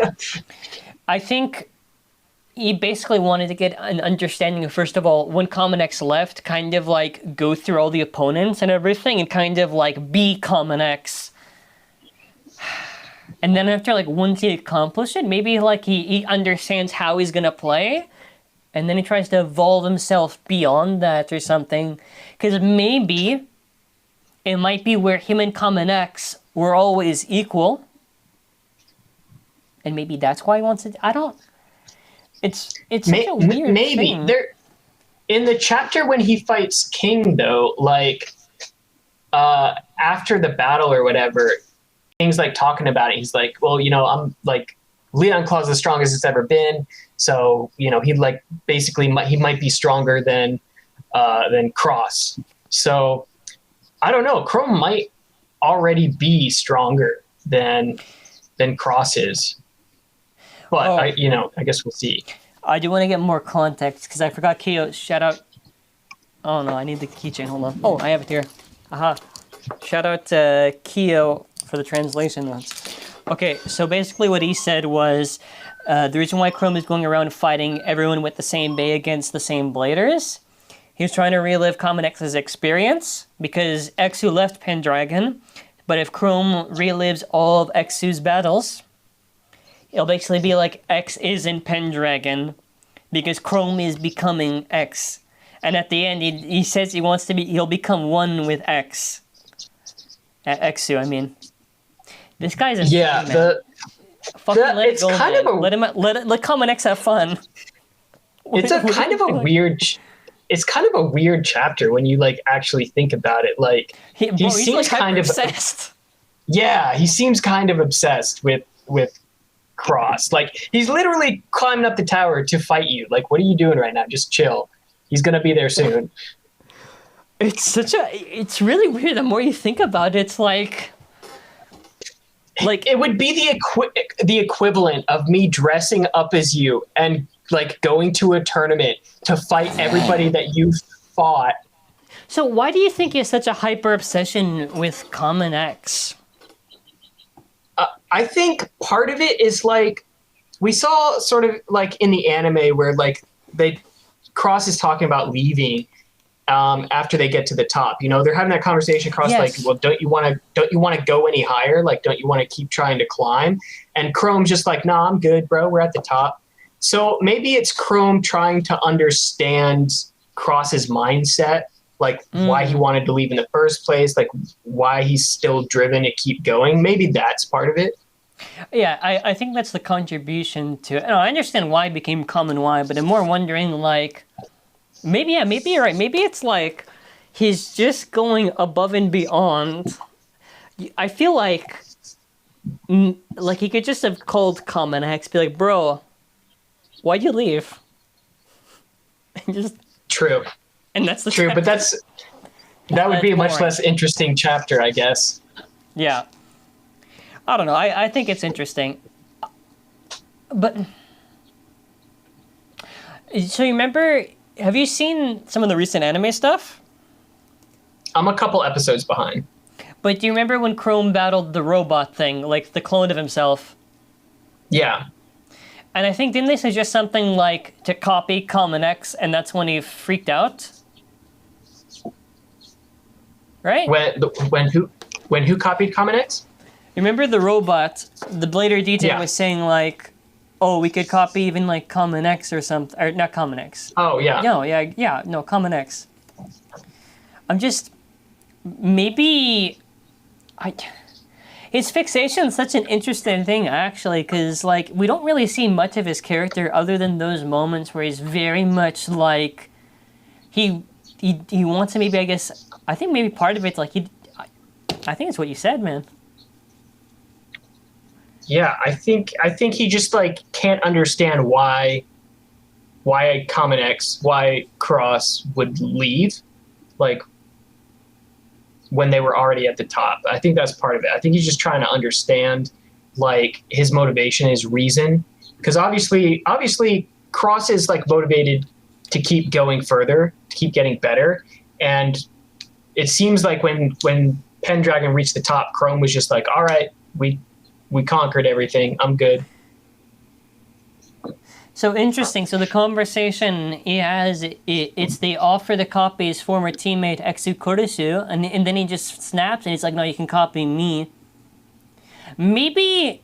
I think he basically wanted to get an understanding of, first of all, when Common X left, kind of like go through all the opponents and everything and kind of like be Common X. And then after, like, once he accomplished it, maybe like he understands how he's gonna play, and then he tries to evolve himself beyond that or something. Because maybe it might be where him and Common X were always equal. And maybe that's why he wants it. I don't. It's such a weird thing. There, in the chapter when he fights King, though, like after the battle or whatever, King's like talking about it. He's like, well, you know, I'm like, Leon Claw's the strongest it's ever been. So, you know, he like basically he might be stronger than Cross. So I don't know. Chrome might already be stronger than Cross is. But I guess we'll see. I do want to get more context because I forgot Keo. Shout out. Oh no, I need the keychain. Hold on. Oh, I have it here. Aha. Shout out to Keo for the translation notes. Okay, so basically what he said was the reason why Chrome is going around fighting everyone with the same bay against the same bladers. He was trying to relive Common X's experience because Xu left Pendragon, but if Chrome relives all of Xu's battles, it'll basically be like X is in Pendragon because Chrome is becoming X. And at the end, he says he'll become one with X. Xu, I mean. This guy's insane, man. It's kind of a... Let Common X have fun. It's kind of a weird chapter when you like actually think about it. Like he seems like kind of obsessed. Yeah, he seems kind of obsessed with Cross. Like, he's literally climbing up the tower to fight you. Like, what are you doing right now? Just chill. He's gonna be there soon. It's really weird. The more you think about it, it's like it would be the equivalent of me dressing up as you and like going to a tournament to fight everybody that you fought. So why do you think he has such a hyper obsession with Common X? I think part of it is like we saw sort of like in the anime where like Cross is talking about leaving after they get to the top. You know, they're having that conversation. Cross Yes. like, well, don't you want to go any higher? Like, don't you want to keep trying to climb? And Chrome's just like, nah, I'm good, bro. We're at the top. So maybe it's Chrome trying to understand Cross's mindset, like why he wanted to leave in the first place, like why he's still driven to keep going. Maybe that's part of it. Yeah, I think that's the contribution to it. No, I understand why it became Common Y, but I'm more wondering, like, maybe you're right. Maybe it's like he's just going above and beyond. I feel like he could just have called Common X, be like, bro, why'd you leave? And just True. And that's the True, but that would be a much boring. less interesting chapter, I guess. Yeah. I don't know. I think it's interesting. But so you remember, have you seen some of the recent anime stuff? I'm a couple episodes behind. But do you remember when Chrome battled the robot thing, like the clone of himself? Yeah. And I think, didn't they suggest something like to copy Common X, and that's when he freaked out? Right? When who copied Common X? Remember the robot, the Blader DJ was saying like, oh, we could copy even like Common X or something, or not Common X. Oh, yeah. No, Common X. I'm just, maybe, his fixation is such an interesting thing, actually, because, like, we don't really see much of his character other than those moments where he's very much, like, he wants to maybe, I guess, I think maybe part of it's, like, I think it's what you said, man. Yeah, I think he just, like, can't understand why Common X, why Cross would leave, like, when they were already at the top. I think that's part of it. I think he's just trying to understand, like, his motivation, his reason. Because obviously Cross is, like, motivated to keep going further, to keep getting better. And it seems like when Pendragon reached the top, Chrome was just like, all right, we conquered everything. I'm good. So interesting. So the conversation he has, it's they offer to copy his former teammate Exu Kurisu, and then he just snaps and he's like, no, you can copy me. Maybe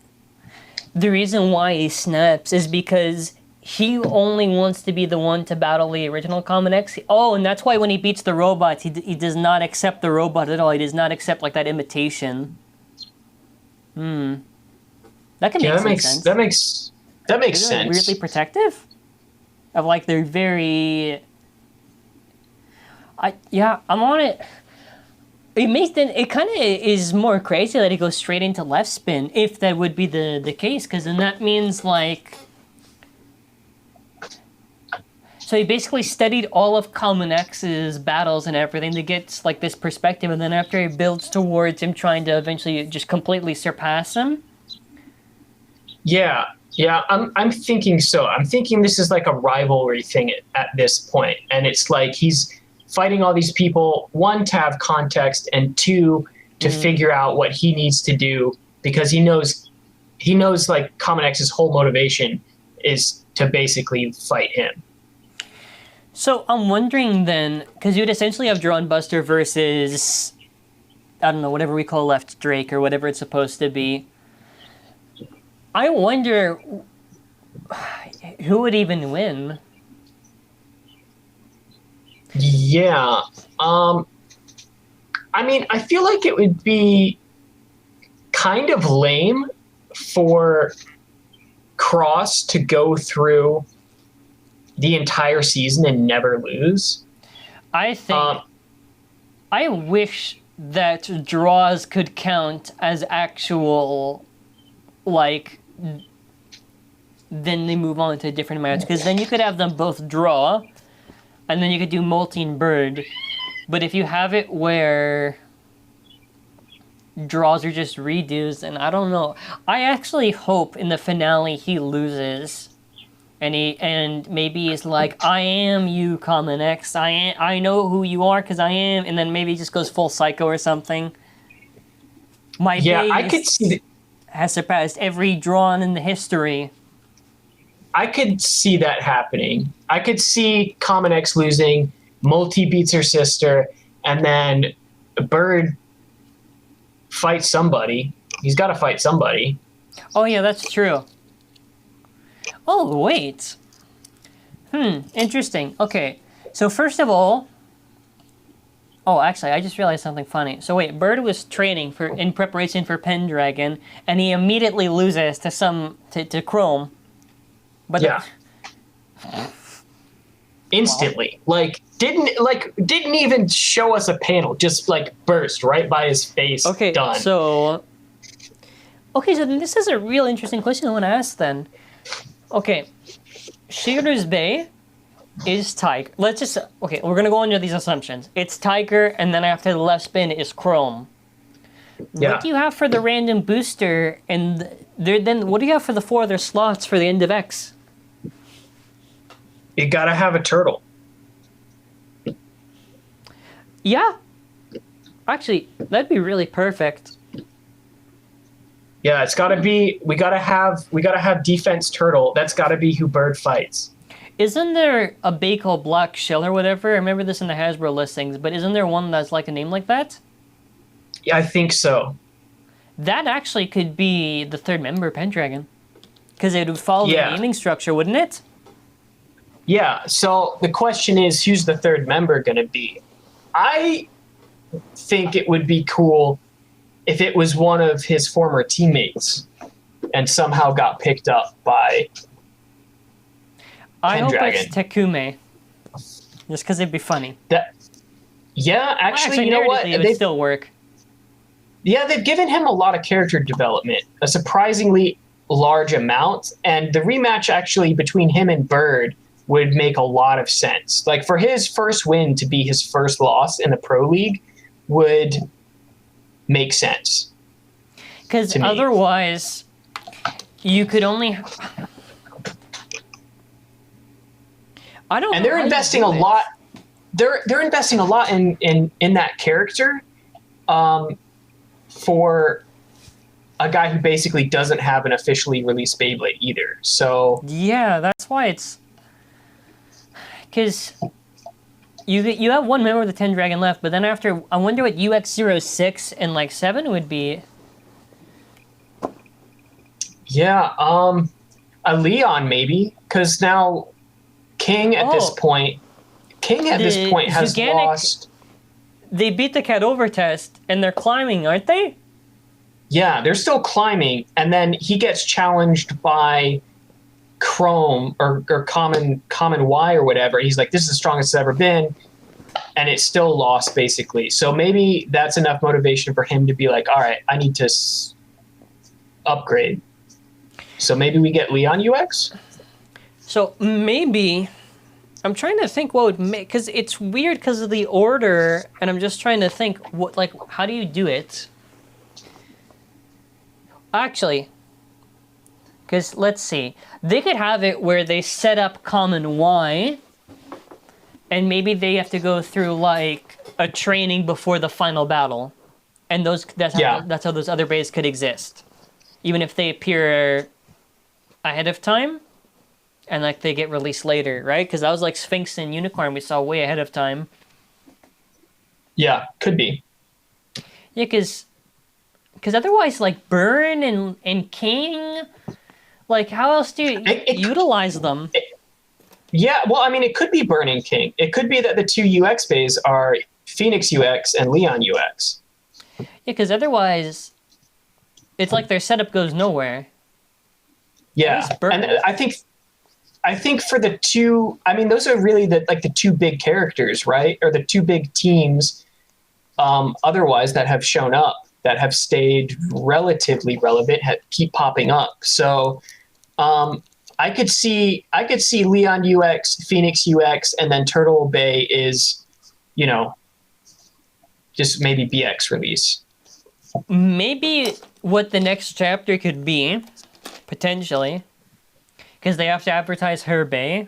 the reason why he snaps is because he only wants to be the one to battle the original Common X. Oh, and that's why when he beats the robots, he does not accept the robot at all. He does not accept, like, that imitation. That can make some sense. That makes Isn't sense. it weirdly protective? Of, like, they're very... I'm on it. It kind of is more crazy that he goes straight into left spin, if that would be the case, because then that means, like... So he basically studied all of Common X's battles and everything to get, like, this perspective, and then after he builds towards him trying to eventually just completely surpass him? Yeah, I'm thinking so. I'm thinking this is like a rivalry thing at this point, and it's like he's fighting all these people, one, to have context, and two, to figure out what he needs to do, because he knows like Common X's whole motivation is to basically fight him. So I'm wondering then, because you'd essentially have Drone Buster versus, I don't know, whatever we call Left Drake or whatever it's supposed to be. I wonder who would even win. Yeah. I mean, I feel like it would be kind of lame for Cross to go through the entire season and never lose. I think... I wish that draws could count as actual, like, then they move on to a different match. Because then you could have them both draw, and then you could do molting bird. But if you have it where draws are just redos, and I don't know. I actually hope in the finale he loses. And maybe it's like, I am you, Common X. I know who you are because I am. And then maybe he just goes full psycho or something. My base I could see has surpassed every drawn in the history. I could see that happening. I could see Common X losing, Multi beats her sister, and then Bird fights somebody. He's got to fight somebody. Oh, yeah, that's true. Oh, wait. Interesting. Okay, so first of all... Oh, actually, I just realized something funny. So wait, Bird was training in preparation for Pendragon, and he immediately loses to Chrome. But yeah. Instantly. Wow. Didn't even show us a panel, just burst right by his face. Okay, done. So then this is a real interesting question I want to ask then. Okay, Shira's Bay is Tiger. We're going to go under these assumptions. It's Tiger, and then after the left spin is Chrome. Yeah. What do you have for the random booster, and then what do you have for the 4 other slots for the end of X? You gotta have a turtle. Yeah. Actually, that'd be really perfect. Yeah, it's gotta be. We gotta have defense turtle. That's gotta be who Bird fights. Isn't there a bay called Black Shell or whatever? I remember this in the Hasbro listings, but isn't there one that's like a name like that? Yeah, I think so. That actually could be the 3rd member of Pendragon. Because it would follow the naming structure, wouldn't it? Yeah, so the question is, who's the 3rd member going to be? I think it would be cool if it was one of his former teammates and somehow got picked up by I Pendragon. hope it's Tekume. Just because it'd be funny. Actually, you know what? It would still work. Yeah, they've given him a lot of character development, a surprisingly large amount, and the rematch actually between him and Bird would make a lot of sense. Like, for his first win to be his first loss in the Pro League would make sense. Because otherwise, you could only... I don't. And they're investing a lot. They're investing a lot in that character, for a guy who basically doesn't have an officially released Beyblade either. So yeah, that's why it's because you have one member of the Pendragon left, but then after I wonder what UX06 and 7 would be. Yeah, a Leon maybe, because now King at this point has lost. They beat the Cat Over test, and they're climbing, aren't they? Yeah, they're still climbing, and then he gets challenged by Chrome or Common Y or whatever. He's like, this is the strongest it's ever been, and it's still lost, basically. So maybe that's enough motivation for him to be like, all right, I need to upgrade. So maybe we get Leon UX? So maybe... I'm trying to think what would make... Because it's weird because of the order, and I'm just trying to think, how do you do it? Actually, because let's see. They could have it where they set up Common Y, and maybe they have to go through, a training before the final battle. And that's how those other bays could exist. Even if they appear ahead of time. And they get released later, right? Because that was Sphinx and Unicorn we saw way ahead of time. Yeah, could be. Yeah, because otherwise, Burn and King, how else do you utilize them? It could be Burn and King. It could be that the 2 UX bays are Phoenix UX and Leon UX. Yeah, because otherwise, it's their setup goes nowhere. Yeah, and I think for the 2, those are really the 2 big characters, right? Or the 2 big teams, otherwise that have shown up, that have stayed relatively relevant, keep popping up. So I could see Leon UX, Phoenix UX, and then Turtle Bay is, you know, just maybe BX release. Maybe what the next chapter could be, potentially, because they have to advertise her bay.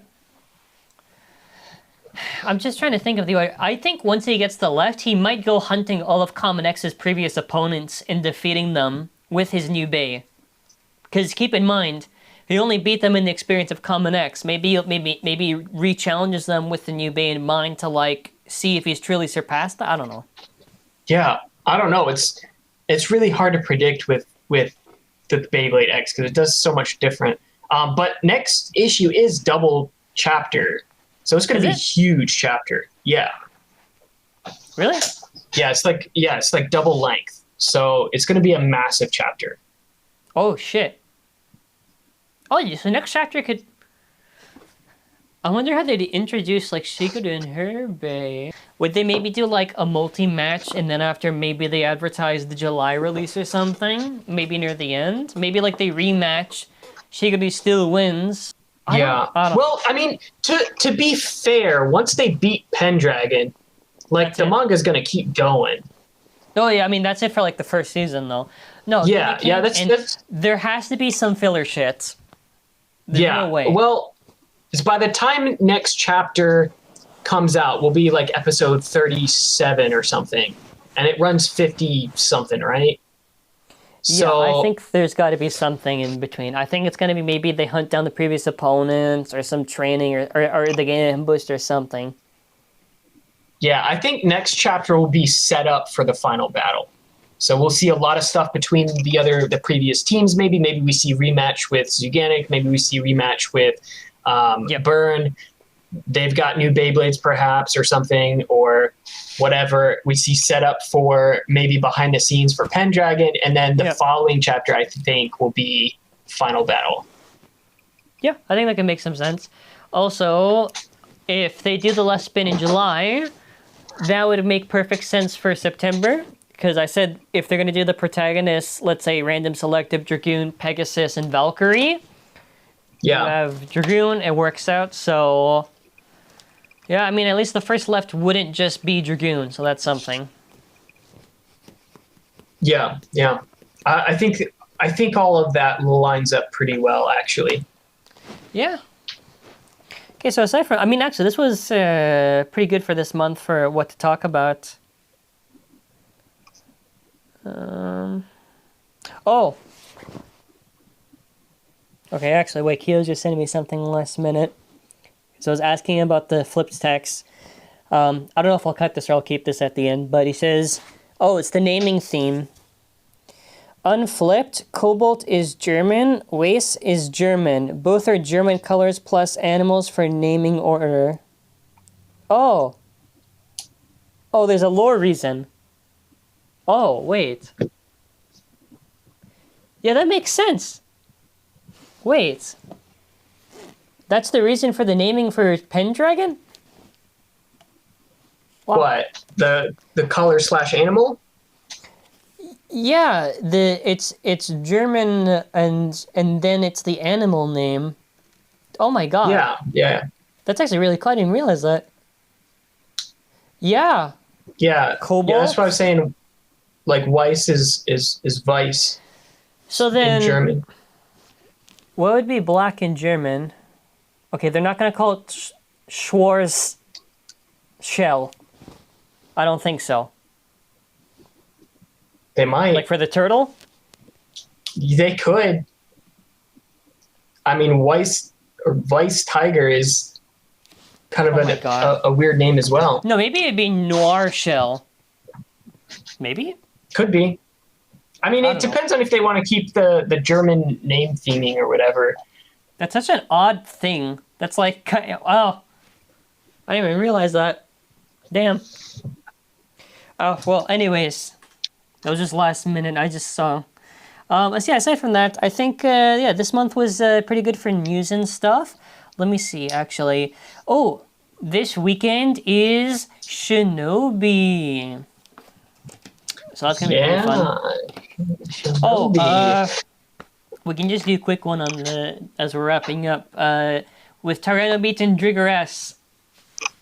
I'm just trying to think of the way. I think once he gets to the left, he might go hunting all of Common X's previous opponents and defeating them with his new bay. Because keep in mind, he only beat them in the experience of Common X. Maybe re-challenges them with the new bay in mind to like see if he's truly surpassed. I don't know. Yeah, I don't know. It's really hard to predict with the Beyblade X because it does so much different. But next issue is double chapter, so it's going to be a huge chapter. Yeah. Really? Yeah, it's like double length, so it's going to be a massive chapter. Oh shit. Oh, so next chapter could. I wonder how they'd introduce like Shikodu and her bay. Would they maybe do like a multi-match and then after maybe they advertise the July release or something? Maybe near the end? Maybe like they rematch, Shikodu still wins. Well, I mean, to be fair, once they beat Pendragon, like the manga's gonna keep going. Oh yeah, I mean that's it for like the first season though. No. Yeah, that's there has to be some filler shit. There's no way. Well, by the time next chapter comes out, will be like episode 37 or something, and it runs 50 something, right? So yeah, I think there's got to be something in between. I think it's going to be maybe they hunt down the previous opponents or some training or they get ambushed or something. Yeah, I think next chapter will be set up for the final battle. So we'll see a lot of stuff between the previous teams. Maybe we see rematch with Zuganic. Maybe we see rematch with Burn. They've got new Beyblades perhaps or something or whatever. We see set up for maybe behind the scenes for Pendragon. And then the following chapter, I think, will be final battle. Yeah, I think that can make some sense. Also, if they do the last spin in July, that would make perfect sense for September. Because I said if they're going to do the protagonists, let's say Random Selective, Dragoon, Pegasus, and Valkyrie. Yeah. You have Dragoon, it works out. So, yeah, I mean, at least the first left wouldn't just be Dragoon. So that's something. Yeah. I think all of that lines up pretty well, actually. Yeah. Okay, so aside from, I mean, actually, this was pretty good for this month for what to talk about. Oh. Okay, actually, wait, Keo's just sending me something last minute. So I was asking about the flipped text. I don't know if I'll cut this or I'll keep this at the end, but he says, oh, it's the naming theme. Unflipped, Cobalt is German, Weiss is German. Both are German colors plus animals for naming order. Oh. Oh, there's a lore reason. Oh, wait. Yeah, that makes sense. Wait. That's the reason for the naming for Pendragon? Wow. What? The color / animal? Yeah, it's German and then it's the animal name. Oh my god. Yeah. That's actually really cool. I didn't realize that. Yeah. Yeah. Cobalt? Yeah, that's what I was saying. Like Weiss is Weiss. So then in German. What would be black in German? Okay, they're not going to call it Schwarz Shell. I don't think so. They might. Like for the turtle? They could. I mean, Weiss Tiger is kind of a weird name as well. No, maybe it'd be Noir Shell. Maybe? Could be. I mean, it depends on if they want to keep the German name theming or whatever. That's such an odd thing. That's like, oh, I didn't even realize that. Damn. Oh, well, anyways, that was just last minute. I just saw. So yeah, aside from that, I think, this month was pretty good for news and stuff. Let me see, actually. Oh, this weekend is Shinobi. So that's going to be pretty fun. Shinobi. we can just do a quick one on the as we're wrapping up. With Tyranno beating Dranzer S,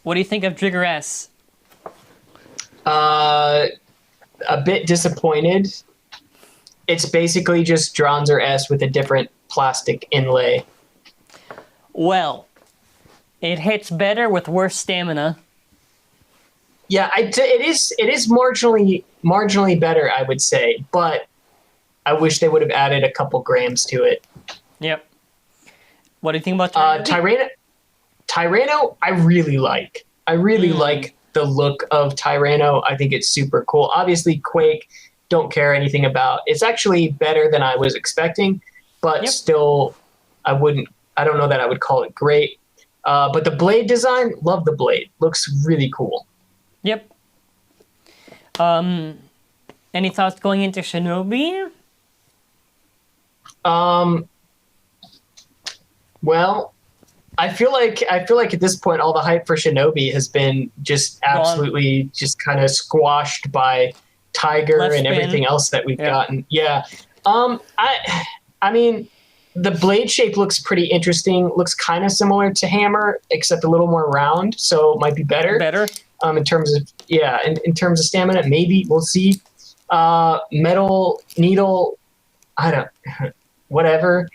what do you think of Dranzer S? A bit disappointed. It's basically just Dranzer S with a different plastic inlay. Well, it hits better with worse stamina. Yeah, it is marginally better, I would say, but I wish they would have added a couple grams to it. Yep. What do you think about Tyranno? Tyranno, I really like. I really like the look of Tyranno. I think it's super cool. Obviously, Quake, don't care anything about. It's actually better than I was expecting, but still, I don't know that I would call it great. But the blade design, love the blade. Looks really cool. Yep. Any thoughts going into Shinobi? Well, I feel like at this point all the hype for Shinobi has been just absolutely just kind of squashed by Tiger and everything else that we've gotten. Yeah. I mean, the blade shape looks pretty interesting. Looks kind of similar to Hammer, except a little more round, so it might be better. In terms of in terms of stamina, maybe we'll see. Metal needle, I don't, whatever.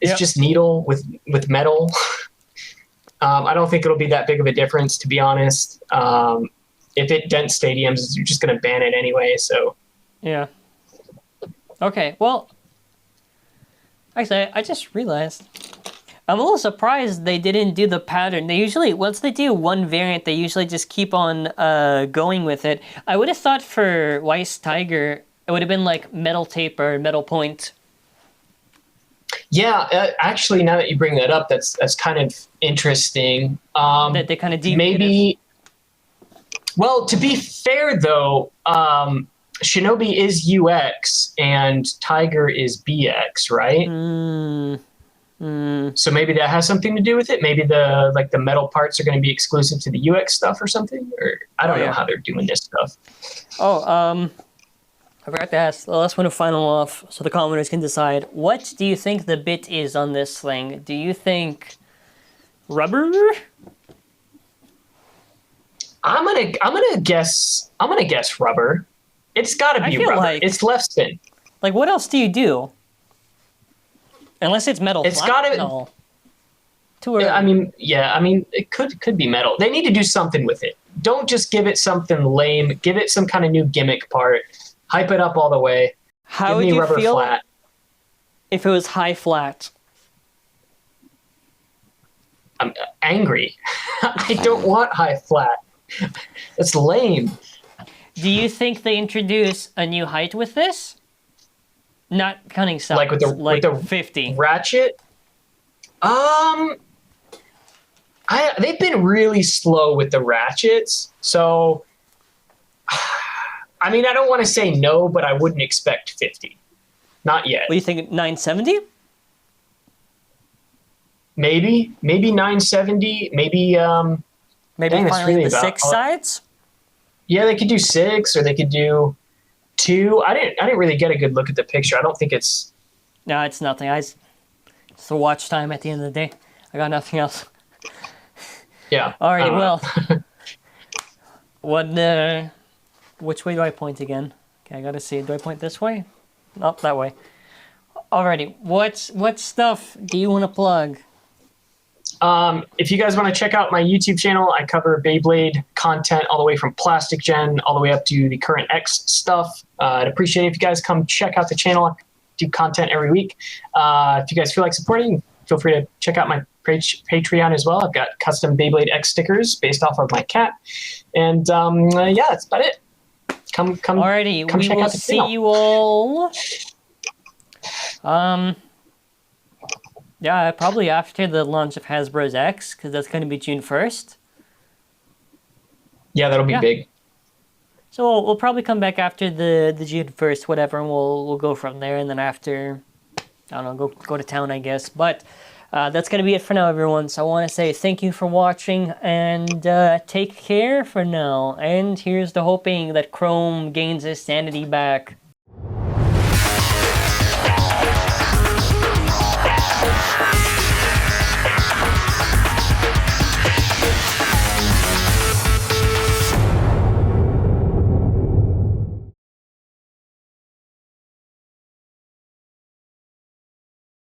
It's just needle with metal. I don't think it'll be that big of a difference, to be honest. If it dents stadiums, you're just going to ban it anyway. So yeah. Okay. Well, actually, I just realized I'm a little surprised they didn't do the pattern. They usually, once they do one variant, they usually just keep on going with it. I would have thought for Weiss Tiger, it would have been like metal tape or metal point. Yeah, actually, now that you bring that up, that's kind of interesting. That they kind of maybe. Well, to be fair though, Shinobi is UX and Tiger is BX, right? So maybe that has something to do with it. Maybe the metal parts are going to be exclusive to the UX stuff or something. Or I don't know how they're doing this stuff. I forgot to ask the last one to final off, so the commenters can decide. What do you think the bit is on this thing? Do you think rubber? I'm gonna guess rubber. It's got to be rubber. Like, it's left spin. Like, what else do you do? Unless it's metal. It's got to. No. I mean, it could be metal. They need to do something with it. Don't just give it something lame. Give it some kind of new gimmick part. Hype it up all the way. How would you feel if it was high flat? I'm angry. I don't want high flat. It's lame. Do you think they introduce a new height with this? Not counting size, like with the 50 ratchet. They've been really slow with the ratchets, so I mean, I don't want to say no, but I wouldn't expect 50. Not yet. What do you think, 970? Maybe 970. Maybe finally really the 6 sides. Yeah, they could do 6, or they could do 2. I didn't really get a good look at the picture. I don't think it's. No, it's nothing. It's the watch time at the end of the day. I got nothing else. Yeah. Alrighty, well, which way do I point again? Okay, I gotta see. Do I point this way? Nope, that way. Alrighty, what stuff do you want to plug? If you guys want to check out my YouTube channel, I cover Beyblade content all the way from Plastic Gen all the way up to the current X stuff. I'd appreciate it if you guys come check out the channel. I do content every week. If you guys feel like supporting, feel free to check out my Patreon as well. I've got custom Beyblade X stickers based off of my cat. And yeah, that's about it. Come Alrighty, come we check will out the see channel. you all. Yeah, probably after the launch of Hasbro's X, because that's going to be June 1st. Yeah, that'll be big. So we'll probably come back after the June 1st, whatever, and we'll go from there. And then after, I don't know, go to town, I guess. But that's going to be it for now, everyone. So I want to say thank you for watching, and take care for now. And here's to hoping that Chrome gains his sanity back.